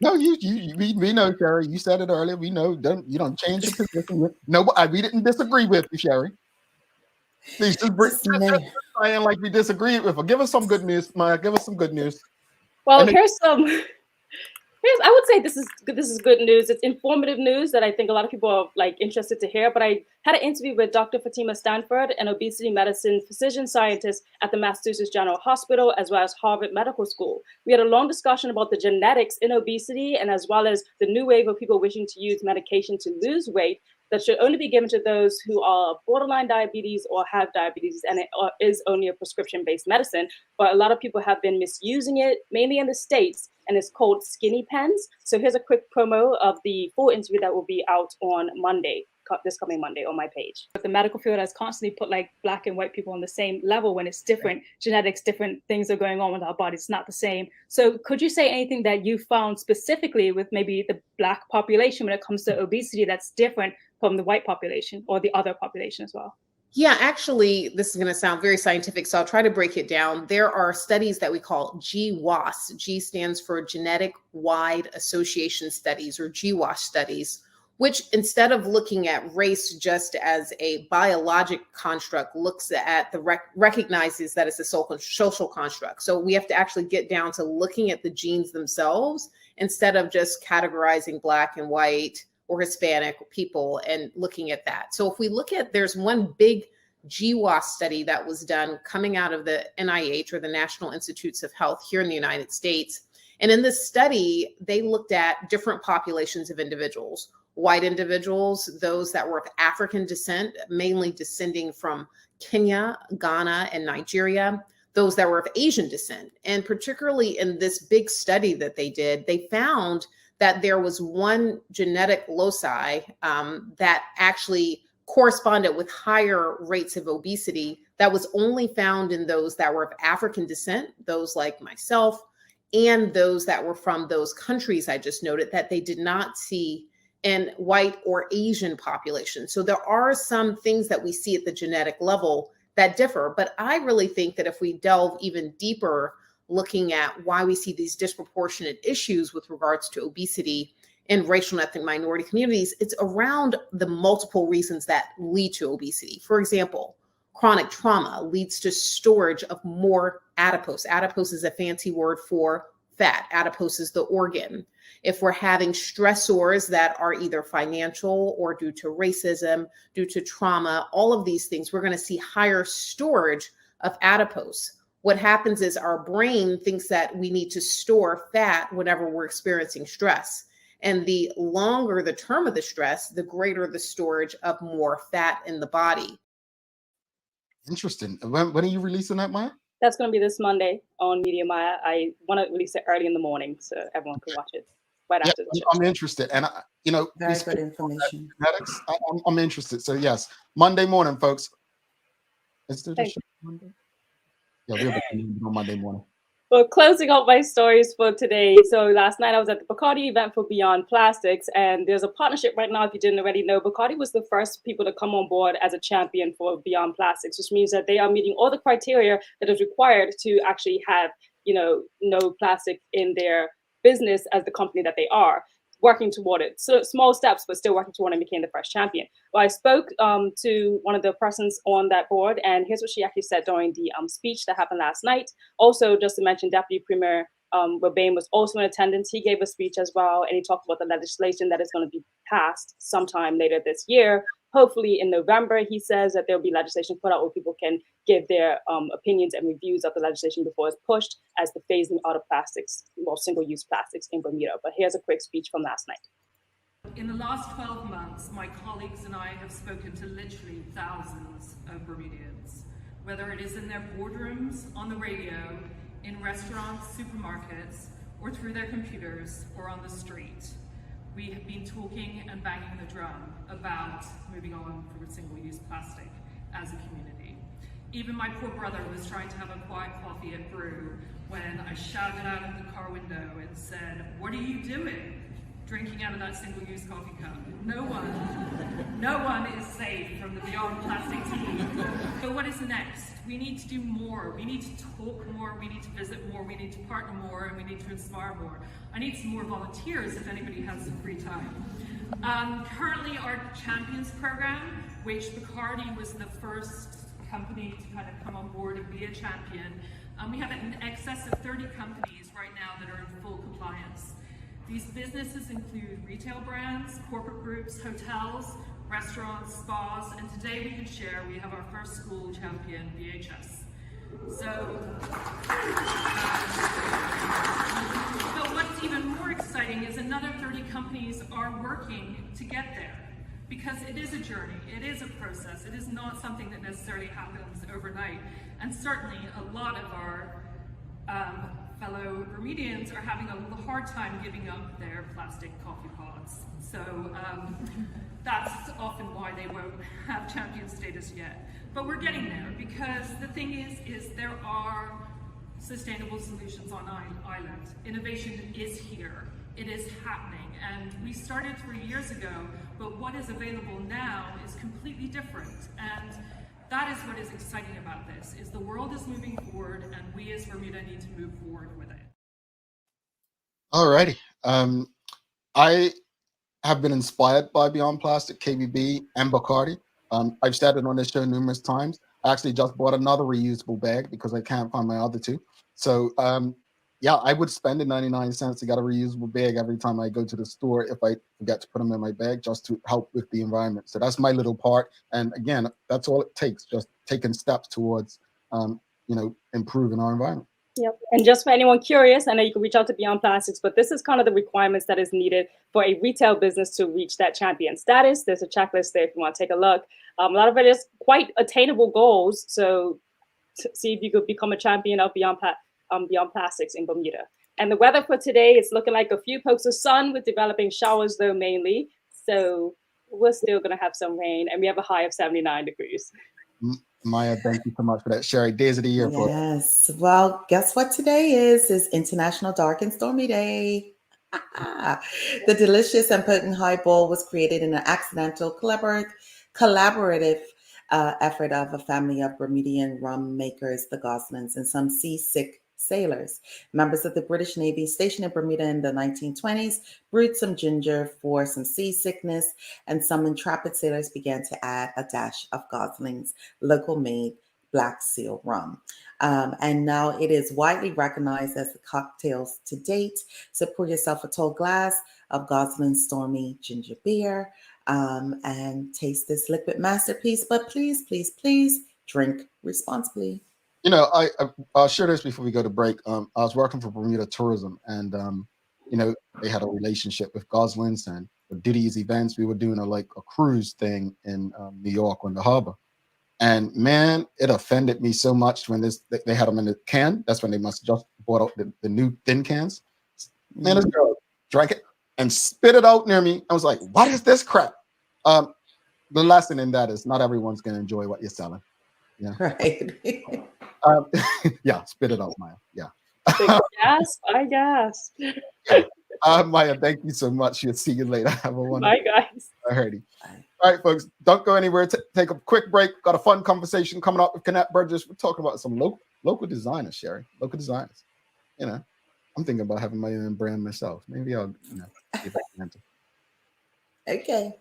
No, we know, Sherry. You said it earlier. We know. You don't change your position. No, we didn't disagree with you, Sherry. Please just saying like we disagreed with her. Give us some good news, Maya. Give us some good news. Well, I would say this is good news. It's informative news that I think a lot of people are like interested to hear. But I had an interview with Dr. Fatima Stanford, an obesity medicine physician scientist at the Massachusetts General Hospital, as well as Harvard Medical School. We had a long discussion about the genetics in obesity, and as well as the new wave of people wishing to use medication to lose weight. that should only be given to those who are borderline diabetes or have diabetes, and it is only a prescription-based medicine. But a lot of people have been misusing it, mainly in the States, and it's called skinny pens. So here's a quick promo of the full interview that will be out on Monday, this coming Monday, on my page. But the medical field has constantly put like Black and white people on the same level when it's different genetics, different things are going on with our bodies. It's not the same. So could you say anything that you found specifically with maybe the Black population when it comes to obesity that's different from the white population or the other population as well? Yeah, actually, this is going to sound very scientific, so I'll try to break it down. There are studies that we call GWAS. G stands for Genetic Wide Association Studies, or GWAS studies, which instead of looking at race just as a biologic construct, looks at recognizes that it's a social construct. So we have to actually get down to looking at the genes themselves instead of just categorizing Black and white or Hispanic people and looking at that. So if we look at, there's one big GWAS study that was done coming out of the NIH, or the National Institutes of Health here in the United States. And in this study, they looked at different populations of individuals, white individuals, those that were of African descent, mainly descending from Kenya, Ghana, and Nigeria, those that were of Asian descent. And particularly in this big study that they did, they found that there was one genetic loci that actually corresponded with higher rates of obesity that was only found in those that were of African descent, those like myself, and those that were from those countries I just noted, that they did not see in white or Asian populations. So there are some things that we see at the genetic level that differ, but I really think that if we delve even deeper, looking at why we see these disproportionate issues with regards to obesity in racial and ethnic minority communities, it's around the multiple reasons that lead to obesity. For example, chronic trauma leads to storage of more adipose. Adipose is a fancy word for fat. Adipose is the organ. If we're having stressors that are either financial or due to racism, due to trauma, all of these things, we're going to see higher storage of adipose. What happens is our brain thinks that we need to store fat whenever we're experiencing stress. And the longer the term of the stress, the greater the storage of more fat in the body. Interesting. When are you releasing that, Maya? That's going to be this Monday on Media Maya. I want to release it early in the morning so everyone can watch it right after the show. I'm interested. And, very good information. Genetics, I'm interested. So, yes, Monday morning, folks. Is there the show Monday? Yeah, we'll be on Monday morning. Well, closing up my stories for today. So last night I was at the Bacardi event for Beyond Plastics, and there's a partnership right now. If you didn't already know, Bacardi was the first people to come on board as a champion for Beyond Plastics, which means that they are meeting all the criteria that is required to actually have, no plastic in their business as the company that they are. Working toward it. So small steps, but still working toward it, and became the first champion. Well, I spoke to one of the persons on that board, and here's what she actually said during the speech that happened last night. Also, just to mention, Deputy Premier Rebane was also in attendance. He gave a speech as well, and he talked about the legislation that is going to be passed sometime later this year. Hopefully in November, he says that there'll be legislation put out where people can give their opinions and reviews of the legislation before it's pushed as the phasing out of plastics, single-use plastics in Bermuda. But here's a quick speech from last night. In the last 12 months, my colleagues and I have spoken to literally thousands of Bermudians, whether it is in their boardrooms, on the radio, in restaurants, supermarkets, or through their computers, or on the street. We have been talking and banging the drum about moving on from single-use plastic as a community. Even my poor brother was trying to have a quiet coffee at Brew when I shouted out of the car window and said, "What are you doing? Drinking out of that single-use coffee cup?" No one is safe from the Beyond Plastic team. So what is next? We need to do more. We need to talk more. We need to visit more. We need to partner more, and we need to inspire more. I need some more volunteers if anybody has some free time. Currently, our Champions program, which Bacardi was the first company to kind of come on board and be a champion. We have in excess of 30 companies right now that are in full compliance. These businesses include retail brands, corporate groups, hotels, restaurants, spas, and today we can share we have our first school champion, BHS. But what's even more exciting is another 30 companies are working to get there. because it is a journey, it is a process, it is not something that necessarily happens overnight. And certainly a lot of our fellow Bermudians are having a hard time giving up their plastic coffee pods. So that's often why they won't have champion status yet. But we're getting there, because the thing is there are sustainable solutions on island. Innovation is here. It is happening, and we started 3 years ago, but what is available now is completely different. And that is what is exciting about this, is the world is moving forward, and we as Bermuda need to move forward with it. Alrighty. I have been inspired by Beyond Plastic, KBB, and Bacardi. I've said it on this show numerous times. I actually just bought another reusable bag because I can't find my other two. So yeah, I would spend the 99 cents to get a reusable bag every time I go to the store if I forget to put them in my bag, just to help with the environment. So that's my little part. And again, that's all it takes, just taking steps towards, improving our environment. Yep. And just for anyone curious, I know you can reach out to Beyond Plastics, but this is kind of the requirements that is needed for a retail business to reach that champion status. There's a checklist there if you want to take a look. A lot of it is quite attainable goals. So see if you could become a champion of Beyond Plastics in Bermuda. And the weather for today is looking like a few pokes of sun with developing showers, though, mainly. So we're still going to have some rain, and we have a high of 79 degrees. Maya, thank you so much for that. Sherry, days of the year for Yes. Well, guess what today is International Dark and Stormy Day. The delicious and potent highball was created in an accidental collaborative effort of a family of Bermudian rum makers, the Goslings, and some seasick sailors. Members of the British Navy stationed in Bermuda in the 1920s brewed some ginger for some seasickness, and some intrepid sailors began to add a dash of Gosling's local-made Black Seal rum. And now it is widely recognized as the cocktails to date. So pour yourself a tall glass of Gosling's Stormy Ginger Beer and taste this liquid masterpiece. But please, please, please drink responsibly. I'll share this before we go to break. I was working for Bermuda Tourism, and they had a relationship with Gosling's, and would do these events. We were doing a cruise thing in New York on the harbor, and man, it offended me so much when they had them in the can. That's when they must just bought out the new thin cans. Man, this girl drank it and spit it out near me. I was like, "What is this crap?" The lesson in that is not everyone's going to enjoy what you're selling. Yeah. Right. Yeah, spit it out, Maya. Yeah. I guess. Maya, thank you so much. You'll see you later. Have a wonderful Bye, guys. Alrighty. All right, folks, don't go anywhere. Take a quick break. Got a fun conversation coming up with Kennette Burgess. We're talking about some local designers, Sherry. Local designers. I'm thinking about having my own brand myself. Maybe I'll, see if I can enter. Okay.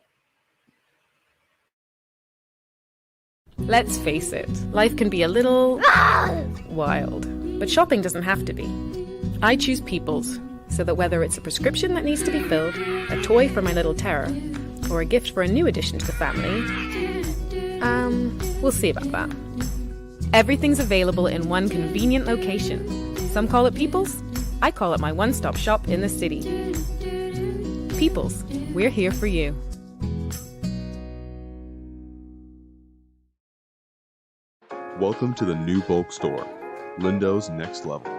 Let's face it, life can be a little wild, but shopping doesn't have to be. I choose People's, so that whether it's a prescription that needs to be filled, a toy for my little terror, or a gift for a new addition to the family, we'll see about that. Everything's available in one convenient location. Some call it People's, I call it my one-stop shop in the city. People's, we're here for you. Welcome to the new bulk store, Lindo's Next Level.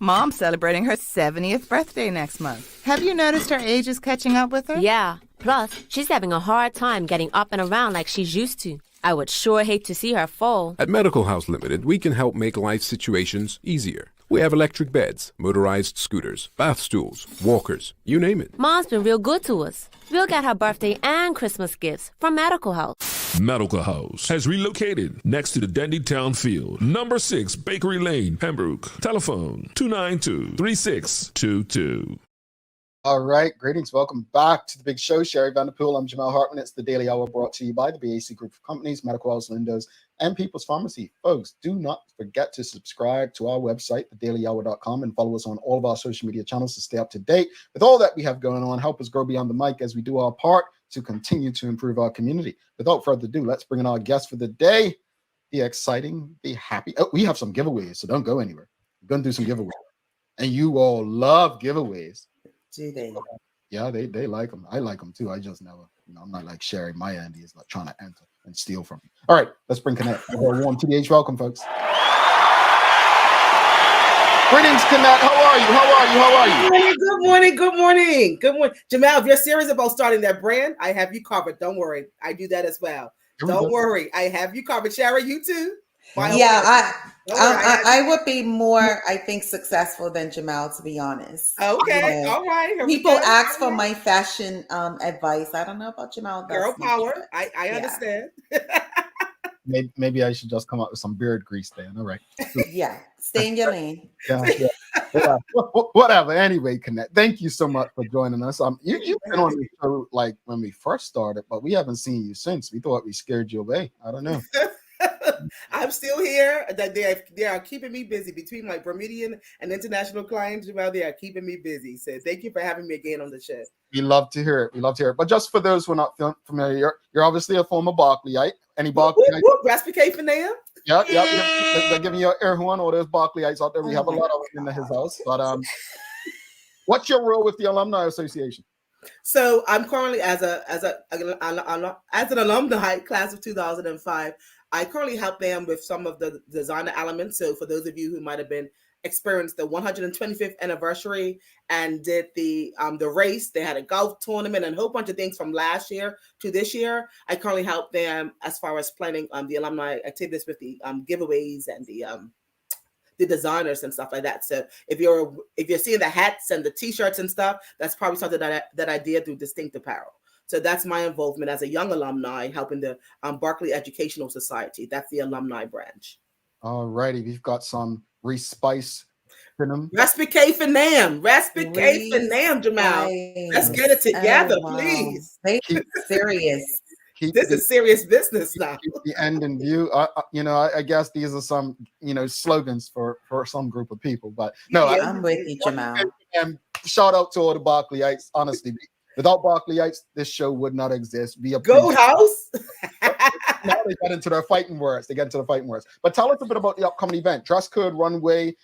Mom's celebrating her 70th birthday next month. Have you noticed her age is catching up with her? Yeah. Plus, she's having a hard time getting up and around like she's used to. I would sure hate to see her fall. At Medical House Limited, we can help make life situations easier. We have electric beds, motorized scooters, bath stools, walkers, you name it. Mom's been real good to us. We'll get her birthday and Christmas gifts from Medical House. Medical House has relocated next to the Dandy Town Field, number 6 Bakery Lane, Pembroke. Telephone 292-3622. All right, greetings. Welcome back to the big show. Sherry Vanderpool. I'm Jamal Hartman. It's the Daily Hour brought to you by the BAC Group of Companies, Medical House Lindos, and People's Pharmacy. Folks, do not forget to subscribe to our website, thedailyhour.com, and follow us on all of our social media channels to stay up to date with all that we have going on. Help us grow beyond the mic as we do our part to continue to improve our community. Without further ado, let's bring in our guest for the day, the exciting, the happy. Oh, we have some giveaways, so don't go anywhere. We're going to do some giveaways. And you all love giveaways. Do they? Yeah, they like them. I like them too. I just never, I'm not like Sherry. My Andy is like trying to enter and steal from me. All right, let's bring Kennette. Warm TDH. Welcome, folks. Greetings, Kennette. How are you? How are you? Good morning. Good morning. Good morning. Jamal, if you're serious about starting that brand, I have you covered. Don't worry. I do that as well. Don't worry. I have you covered. Sherry, you too. Yeah, I would be more, I think, successful than Jamal, to be honest. Okay, all right. People ask for my fashion advice. I don't know about Jamal. Girl power. I understand. Maybe I should just come up with some beard grease then. All right. Yeah, stay in your lane. Yeah. Whatever. Anyway, Kennette, thank you so much for joining us. You've been on the show like when we first started, but we haven't seen you since. We thought we scared you away. I don't know. I'm still here. That they are keeping me busy between my Bermudian and international clients. Well, they are keeping me busy. So thank you for having me again on the show. We love to hear it. But just for those who are not familiar, you're obviously a former Berkeleyite. Any Berkeleyite? Recipe for them. Yeah. They're giving you an air horn. Or there's Berkeleyites out there. We have a lot of them in his house. But what's your role with the Alumni Association? So I'm currently as an alumni class of 2005. I currently help them with some of the designer elements. So for those of you who might have been experienced the 125th anniversary and did the race, they had a golf tournament and a whole bunch of things from last year to this year. I currently help them as far as planning the alumni activities with the giveaways and the designers and stuff like that. So if you're seeing the hats and the t-shirts and stuff, that's probably something that I did through Distinct Apparel. So that's my involvement as a young alumni, helping the Berkeley Educational Society. That's the alumni branch. All righty. We've got some respice for them. Recipe for nam, Jamal. Let's get it together, please. Keep serious. This is serious business now. Keep the end in view. I guess these are some, slogans for some group of people. But no, I'm with you, Jamal. And shout out to all the Berkeleyites. Honestly, without Berkeleyites, this show would not exist. Go House. Now they got into their fighting words. But tell us a bit about the upcoming event, Dress Code Runway.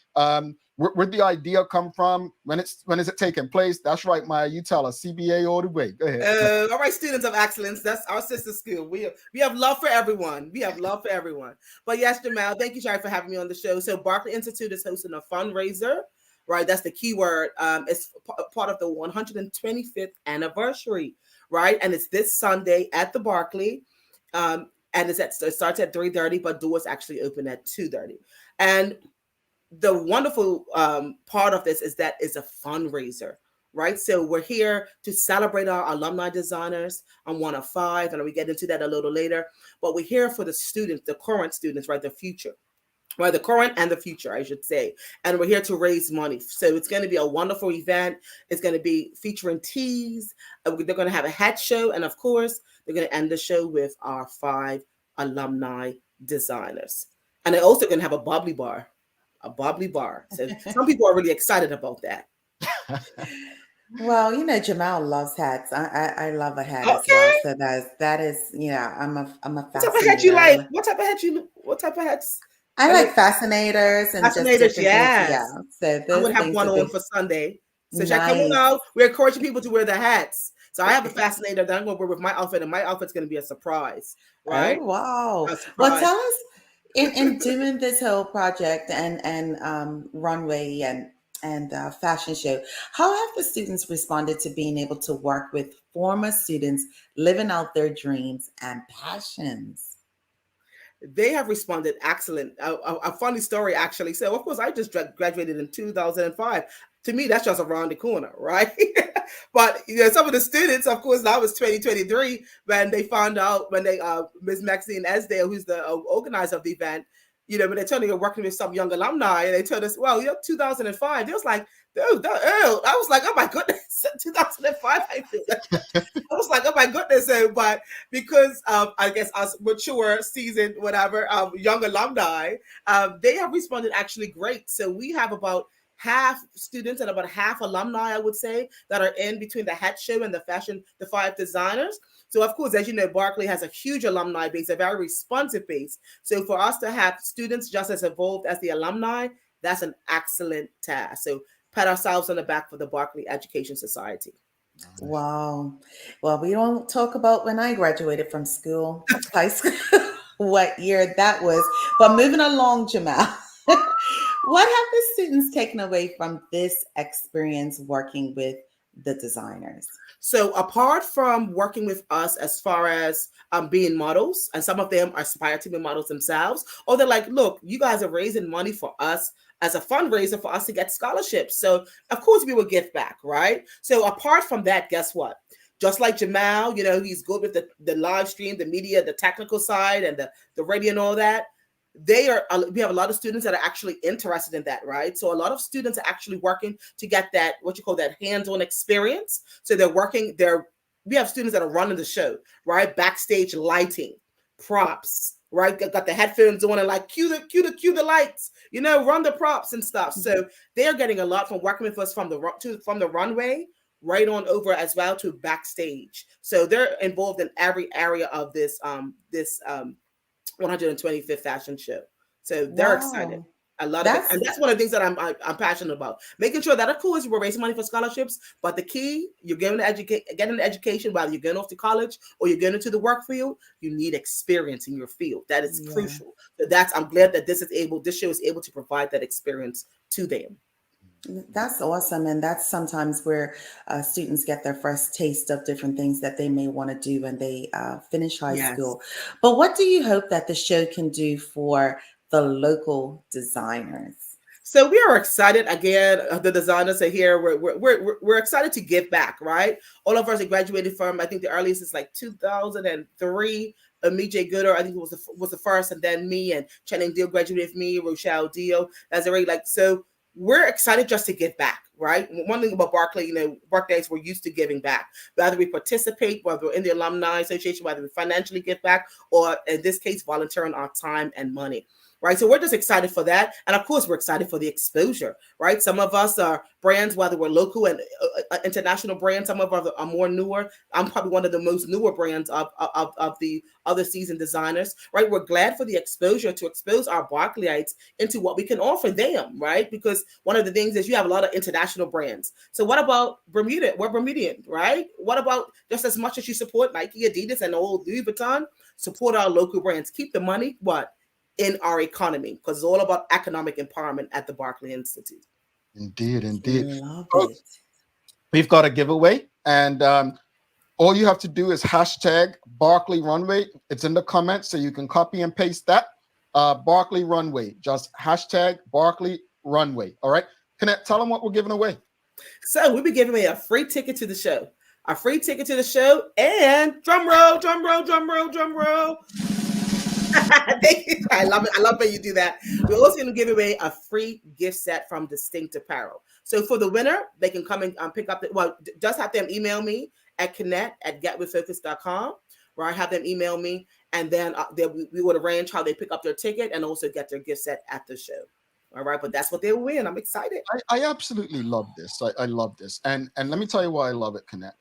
Where'd the idea come from? When is it taking place? That's right, Maya. You tell us. CBA all the way. Go ahead. All right, students of excellence. That's our sister school. We have love for everyone. But yes, Jamal, thank you, Shari, for having me on the show. So Berkeley Institute is hosting a fundraiser. Right, that's the key word. It's part of the 125th anniversary, right? And it's this Sunday at the Berkeley, and it starts at 3:30, but doors actually open at 2:30. And the wonderful part of this is that it's a fundraiser, right? So we're here to celebrate our alumni designers. I'm one of 5, and we get into that a little later. But we're here for the students, the current students, right? The future. Well, the current and the future, I should say. And we're here to raise money. So it's going to be a wonderful event. It's going to be featuring teas. They're going to have a hat show. And of course, they're going to end the show with our 5 alumni designers. And they're also going to have a bubbly bar. So some people are really excited about that. Well, Jamal loves hats. I love a hat as well. So that is, I'm a What type of hat you like? What type of hats? I like fascinators and fascinators. Yeah. So I would have one on for Sunday. So nice. Come on out. We're encouraging people to wear the hats. So I have a fascinator that I'm going to wear with my outfit, and my outfit's going to be a surprise. Right? Oh, wow. Well, tell us in doing this whole project and runway and fashion show, how have the students responded to being able to work with former students living out their dreams and passions? They have responded excellent. A funny story, actually. So, of course, I just graduated in 2005. To me, that's just around the corner, right? But some of the students, of course, that was 2023 when they found out, when Ms. Maxine Esdale, who's the organizer of the event, you know, when they told me you're working with some young alumni, and they told us, well, you're 2005. It was like, I was like, oh my goodness, 2005. I was like, oh my goodness. But because I guess us mature, seasoned, whatever, young alumni, they have responded actually great. So we have about half students and about half alumni, I would say, that are in between the hat show and the 5 designers. So of course, as you know, Berkeley has a huge alumni base, a very responsive base. So for us to have students just as involved as the alumni, that's an excellent task. So pat ourselves on the back for the Berkeley Education Society. Wow. Well, we don't talk about when I graduated from school, high school, what year that was. But moving along, Jamal, what have the students taken away from this experience working with the designers? So apart from working with us as far as being models, and some of them aspire to be models themselves, or they're like, look, you guys are raising money for us as a fundraiser for us to get scholarships. So of course we will give back, right? So apart from that, guess what? Just like Jamal, you know, he's good with the live stream, the media, the technical side, and the radio and all that. We have a lot of students that are actually interested in that, right? So a lot of students are actually working to get that, what you call that hands-on experience. So we have students that are running the show, right? Backstage lighting, props, right? Got the headphones on and like cue the lights, you know, run the props and stuff. So they're getting a lot from working with us from the runway right on over as well to backstage. So they're involved in every area of this 125th fashion show. So they're excited. I love it. And that's one of the things that I'm passionate about. Making sure that, of course, we're raising money for scholarships, but the key, you're getting an education, whether you're going off to college or you're going into the work field, you need experience in your field. That is crucial. So I'm glad that this show is able to provide that experience to them. That's awesome. And that's sometimes where students get their first taste of different things that they may want to do when they finish high school. But what do you hope that the show can do for the local designers? So we are excited. Again, the designers are here. We're excited to give back, right? All of us are graduated from, I think the earliest is like 2003. Amije Gooder, I think was the first, and then me and Channing Deal graduated with me, Rochelle Dio. That's already so we're excited just to give back, right? One thing about Berkeley, you know, Berkeley, we're used to giving back. Whether we participate, whether we're in the alumni association, whether we financially give back, or in this case, volunteering our time and money. Right. So we're just excited for that. And of course, we're excited for the exposure. Right. Some of us are brands, whether we're local and international brands. Some of us are more newer. I'm probably one of the most newer brands of the other seasoned designers. Right. We're glad for the exposure to expose our Berkeleyites into what we can offer them. Right. Because one of the things is you have a lot of international brands. So what about Bermuda? We're Bermudian. Right. What about just as much as you support Nike, Adidas, and old Louis Vuitton, support our local brands. Keep the money. In our economy, because it's all about economic empowerment at the Berkeley Institute. Indeed. Love it. We've got a giveaway, and all you have to do is hashtag Berkeley Runway. It's in the comments, so you can copy and paste that. Berkeley Runway, just hashtag Berkeley Runway. All right, Kennette, tell them what we're giving away. So we'll be giving away a free ticket to the show. A free ticket to the show, and drum roll. Thank you. I love it. I love when you do that. We're also going to give away a free gift set from Distinct Apparel. So for the winner, they can come and pick up just have them email me at Kennette@getwithfocus.com, where I have them email me, and then we would arrange how they pick up their ticket and also get their gift set at the show. All right, but that's what they will win. I'm excited. I absolutely love this. I love this, and let me tell you why I love it, Kennette.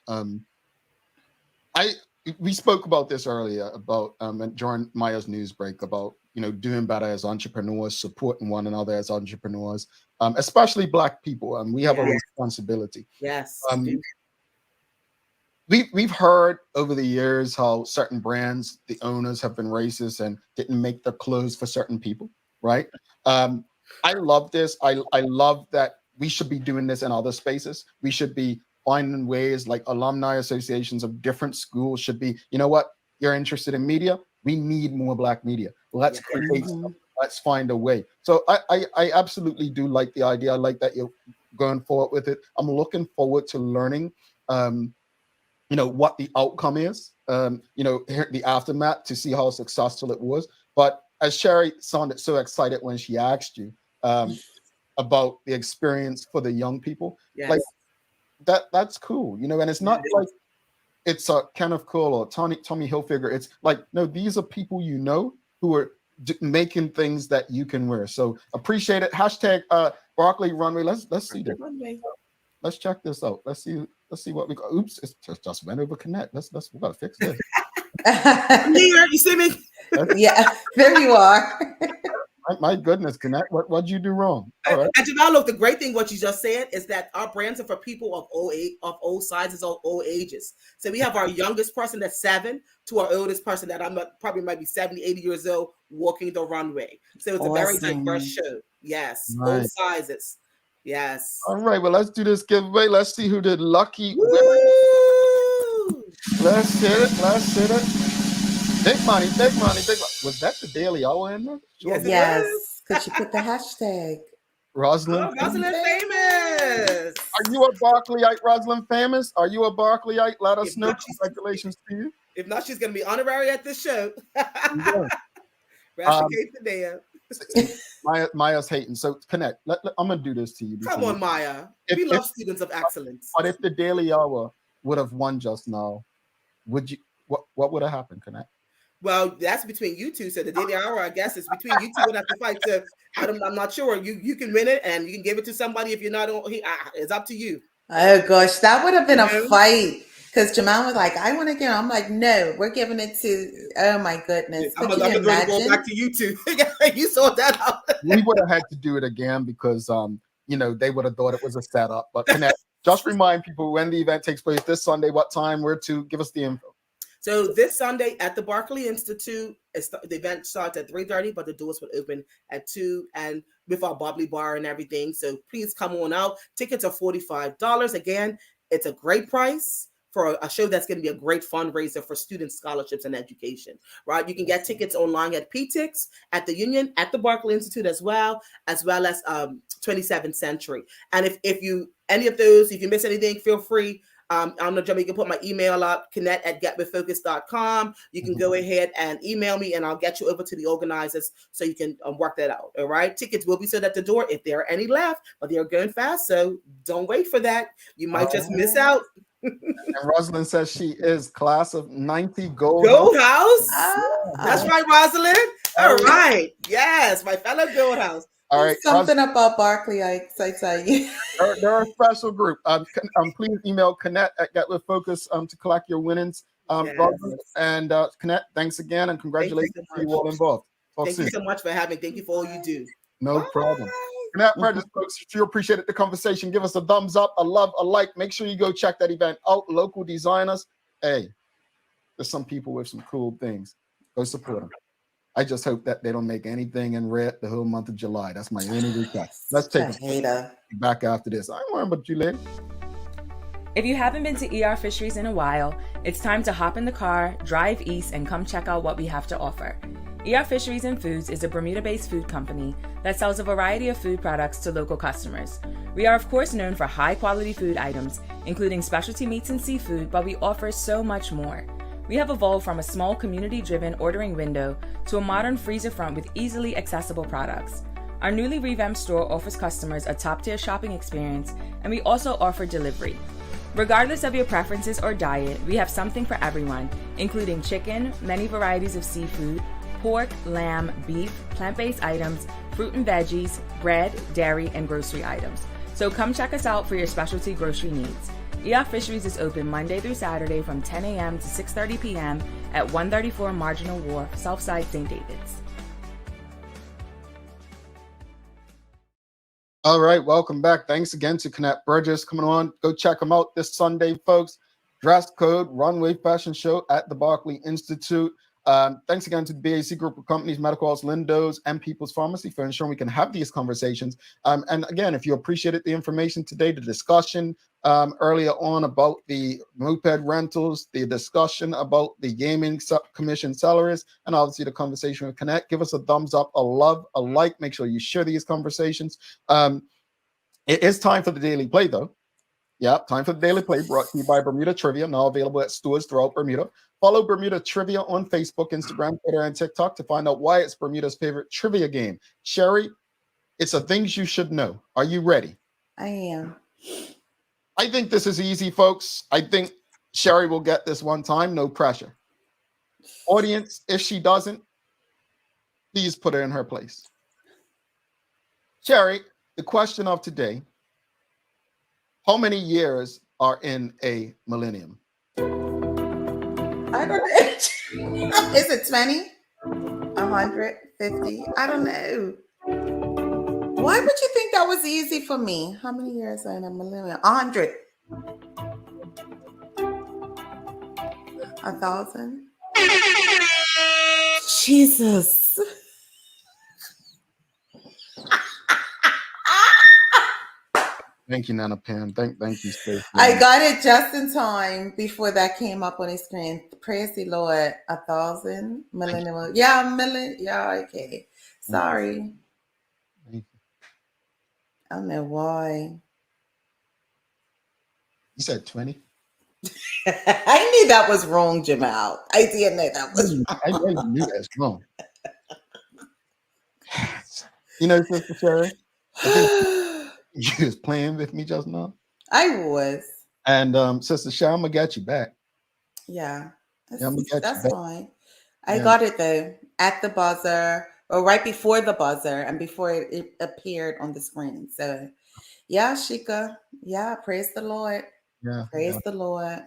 We spoke about this earlier about during Maya's news break about, you know, doing better as entrepreneurs, supporting one another as entrepreneurs, especially Black people, and we have a responsibility. Yes. We've heard over the years how certain brands, the owners have been racist and didn't make the clothes for certain people, right? I love this. I love that we should be doing this in other spaces. We should be finding ways, like alumni associations of different schools should be, you know what, you're interested in media, we need more Black media. Let's create something. Let's find a way. So I absolutely do like the idea. I like that you're going forward with it. I'm looking forward to learning, you know, what the outcome is, you know, the aftermath, to see how successful it was. But as Sherry sounded so excited when she asked you about the experience for the young people. Yes. Like that's cool, you know, and it's not like it's a Kenneth Cole or Tommy Hilfiger. It's like, no, these are people you know who are making things that you can wear. So appreciate it. Hashtag Berkeley Runway. Let's see this. Let's check this out. Let's see what we got. Oops, it just went over Kennette. We gotta fix this. Here, you see me? Yeah, there you are. My goodness, Kennette, what'd you do wrong? All right. And Jamal, look, the great thing what you just said is that our brands are for people of all sizes, of all ages. So we have our youngest person that's 7 to our oldest person that probably might be 70, 80 years old walking the runway. So it's a very diverse show. Yes, all sizes. Yes. All right, well, let's do this giveaway. Let's see who did lucky. Let's hit it. Big money. Was that the Daily Hour in there? Sure. Yes. Could you put the hashtag? Rosalind. Rosalind Famous. Are you a Berkeleyite, Rosalind Famous? Are you a Berkeleyite? Let us know. Congratulations to you. If not, she's going to be honorary at this show. Maya's hating. So Kennette, I'm going to do this to you. Come on, Maya. We love students of excellence. But if the Daily Hour would have won just now, would you? What would have happened, Kennette? Well, that's between you two. So the Daily Hour, I guess, is between you two. Would have to fight. So I'm not sure. You can win it, and you can give it to somebody if you're not. It's up to you. Oh gosh, that would have been a fight. Because Jamal was like, I want to get. I'm like, no, we're giving it to. Oh my goodness! I'm going to go back to you two. You saw that out. We would have had to do it again because they would have thought it was a setup. But Kennette, just remind people when the event takes place this Sunday, what time, where to. Give us the info. So this Sunday at the Berkeley Institute, the event starts at 3:30, but the doors will open at 2, and with our bubbly bar and everything. So please come on out. Tickets are $45. Again, it's a great price for a show that's going to be a great fundraiser for student scholarships and education, right? You can get tickets online at PTix, at the Union, at the Berkeley Institute as well as 27th Century. And if you miss anything, feel free. I'm not Jamie. You can put my email up, Kennette@getwithfocus.com. You can go ahead and email me, and I'll get you over to the organizers so you can work that out. All right. Tickets will be sold at the door if there are any left, but they're going fast. So don't wait for that. You might just miss out. And Rosalind says she is class of 90 Gold House. That's right, Rosalind. All right. Yes, my fellow Gold House. All right. Something about Berkeley, I tell you. They're a special group. Please email Kennette@getwithfocus to collect your winnings. Rosalind and Kennette, thanks again and congratulations to you all involved. Thank you so much for having me. Thank you for all you do. No problem. Kennette Burgess, folks, if you appreciated the conversation, give us a thumbs up, a love, a like. Make sure you go check that event out. Local designers. Hey, there's some people with some cool things. Go support them. I just hope that they don't make anything in red the whole month of July. That's my only request. Let's take a back after this. I ain't worrying about you, lady. If you haven't been to ER Fisheries in a while, it's time to hop in the car, drive east, and come check out what we have to offer. ER Fisheries and Foods is a Bermuda-based food company that sells a variety of food products to local customers. We are, of course, known for high-quality food items, including specialty meats and seafood, but we offer so much more. We have evolved from a small community-driven ordering window to a modern freezer front with easily accessible products. Our newly revamped store offers customers a top-tier shopping experience, and we also offer delivery. Regardless of your preferences or diet, we have something for everyone, including chicken, many varieties of seafood, pork, lamb, beef, plant-based items, fruit and veggies, bread, dairy, and grocery items. So come check us out for your specialty grocery needs. ER Fisheries is open Monday through Saturday from 10 a.m. to 6:30 p.m. at 134 Marginal Wharf, Southside St. David's. All right, welcome back. Thanks again to Kennette Burgess coming on. Go check them out this Sunday, folks. Dress code, runway fashion show at the Berkeley Institute. Thanks again to the BAC Group of Companies, Medical House, Lindo's, and People's Pharmacy for ensuring we can have these conversations. And again, if you appreciated the information today, the discussion earlier on about the moped rentals, the discussion about the gaming commission salaries, and obviously the conversation with Kennette, give us a thumbs up, a love, a like. Make sure you share these conversations. It is time for the Daily Play, though. Yep, time for the Daily Play, brought to you by Bermuda Trivia, now available at stores throughout Bermuda. Follow Bermuda Trivia on Facebook, Instagram, Twitter, and TikTok to find out why it's Bermuda's favorite trivia game. Sherry, it's a things you should know. Are you ready? I am. I think this is easy, folks. I think Sherry will get this one time, no pressure. Audience, if she doesn't, please put her in her place. Sherry, the question of today: how many years are in a millennium? I don't know. Is it 20? 150? I don't know. Why would you think that was easy for me? How many years are in a millennium? 100. 1,000? Jesus. Thank you, Nana Pam. Thank you, Stacey. I got it just in time before that came up on the screen. Praise the Lord. 1,000 millennium. Yeah, Yeah, okay. Sorry. Thank you. I don't know why. You said 20? I knew that was wrong, Jamal. I did know that was wrong. I knew that was wrong. You know, Sister Sherry, I think you was playing with me just now. I was. And Sister Sherry, I'm gonna get you back. Yeah, That's fine. I got it though at the buzzer, or right before the buzzer, and before it appeared on the screen. So, yeah, Shika. Yeah, praise the Lord. Yeah, praise the Lord.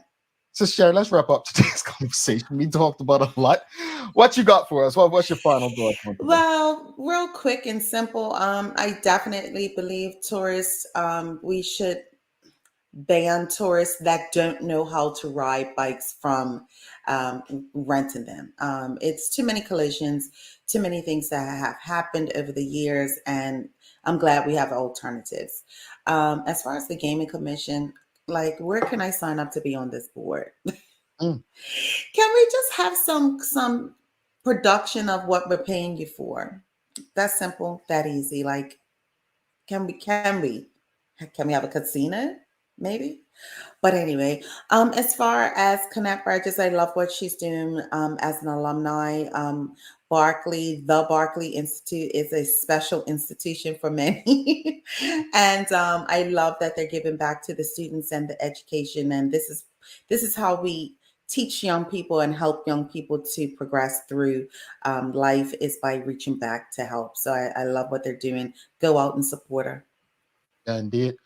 So Sherry, let's wrap up today's conversation. We talked about a lot. What you got for us? What's your final thoughts on today? Well, real quick and simple. I definitely believe tourists. We should ban tourists that don't know how to ride bikes from renting them. It's too many collisions, too many things that have happened over the years, and I'm glad we have alternatives. As far as the Gaming Commission, like, where can I sign up to be on this board? Can we just have some production of what we're paying you for? That's simple, that easy. Like, can we have a casino? Maybe. But anyway, as far as Kennette Burgess, I love what she's doing as an alumni. The Berkeley Institute is a special institution for many. And I love that they're giving back to the students and the education. And this is how we teach young people and help young people to progress through life, is by reaching back to help. So I love what they're doing. Go out and support her. Yeah, indeed.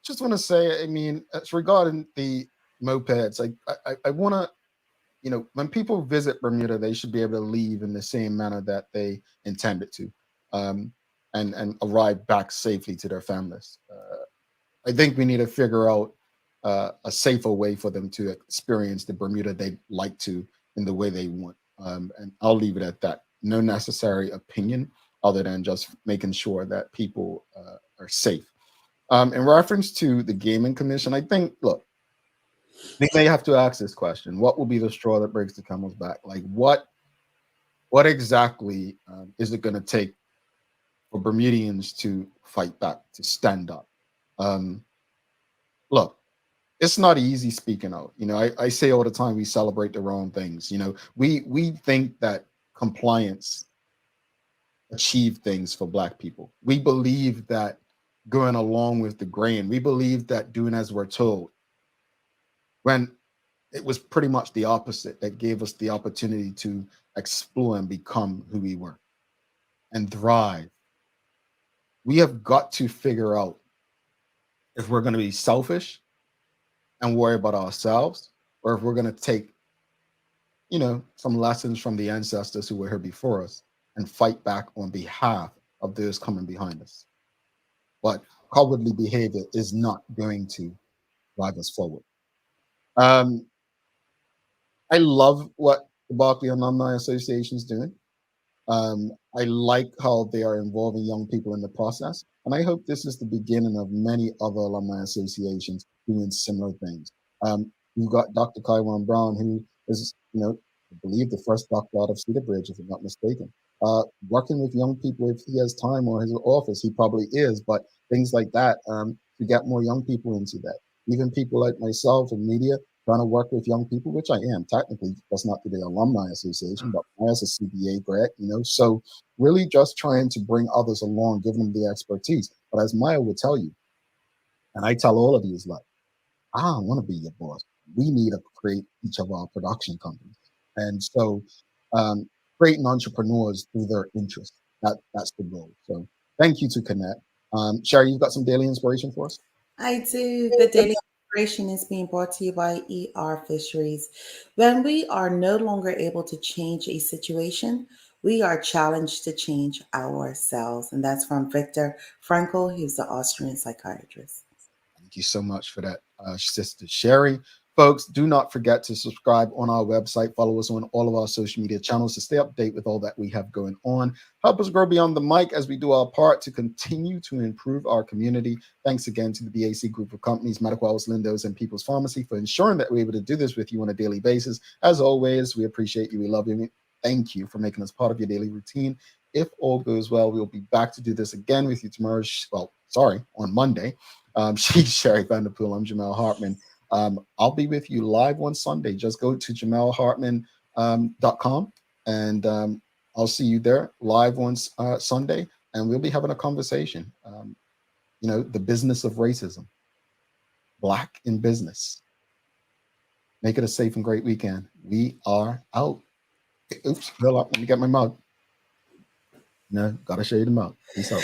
Just want to say, I mean, as regarding the mopeds, I want to, when people visit Bermuda, they should be able to leave in the same manner that they intended to, and arrive back safely to their families. I think we need to figure out a safer way for them to experience the Bermuda they like to in the way they want. And I'll leave it at that. No necessary opinion other than just making sure that people are safe. In reference to the Gaming Commission, I think, look, they may have to ask this question: what will be the straw that breaks the camel's back? Like, what exactly is it going to take for Bermudians to fight back, to stand up? Look, it's not easy speaking out. I say all the time, we celebrate the wrong things. We think that compliance achieve things for Black people. We believe that going along with the grain. We believe that doing as we're told, when it was pretty much the opposite that gave us the opportunity to explore and become who we were and thrive. We have got to figure out if we're going to be selfish and worry about ourselves, or if we're going to take, some lessons from the ancestors who were here before us and fight back on behalf of those coming behind us. But cowardly behavior is not going to drive us forward. I love what the Berkeley Alumni Association is doing. I like how they are involving young people in the process. And I hope this is the beginning of many other alumni associations doing similar things. You've got Dr. Kaiwan Brown, who is, I believe the first doctor out of Cedar Bridge, if I'm not mistaken. Working with young people, if he has time or his office, he probably is, but things like that, to get more young people into that. even people like myself in media, trying to work with young people, which I am technically, that's not through the Alumni Association, but as a CBA grad, so really just trying to bring others along, giving them the expertise. But as Maya would tell you, and I tell all of you, is like, I don't want to be your boss. We need to create each of our production companies. And so creating entrepreneurs through their interests, that's the goal. So thank you to Kennette. Sherry, you've got some daily inspiration for us? I do. The daily inspiration is being brought to you by ER Fisheries. When we are no longer able to change a situation, we are challenged to change ourselves. And that's from Viktor Frankl, who's the Austrian psychiatrist. Thank you so much for that, Sister Sherry. Folks, do not forget to subscribe on our website. Follow us on all of our social media channels to stay updated with all that we have going on. Help us grow beyond the mic as we do our part to continue to improve our community. Thanks again to the BAC group of companies, Medical House, Lindos, and People's Pharmacy for ensuring that we're able to do this with you on a daily basis. As always, we appreciate you. We love you. Thank you for making us part of your daily routine. If all goes well, we'll be back to do this again with you tomorrow. On Monday. She's Sherry Vanderpool. I'm Jamel Hartman. I'll be with you live on Sunday. Just go to jamelhartman.com and I'll see you there live on Sunday, and we'll be having a conversation. The business of racism, Black in business. Make it a safe and great weekend. We are out. Oops, hold up. Let me get my mug. No, gotta show you the mug. Peace out.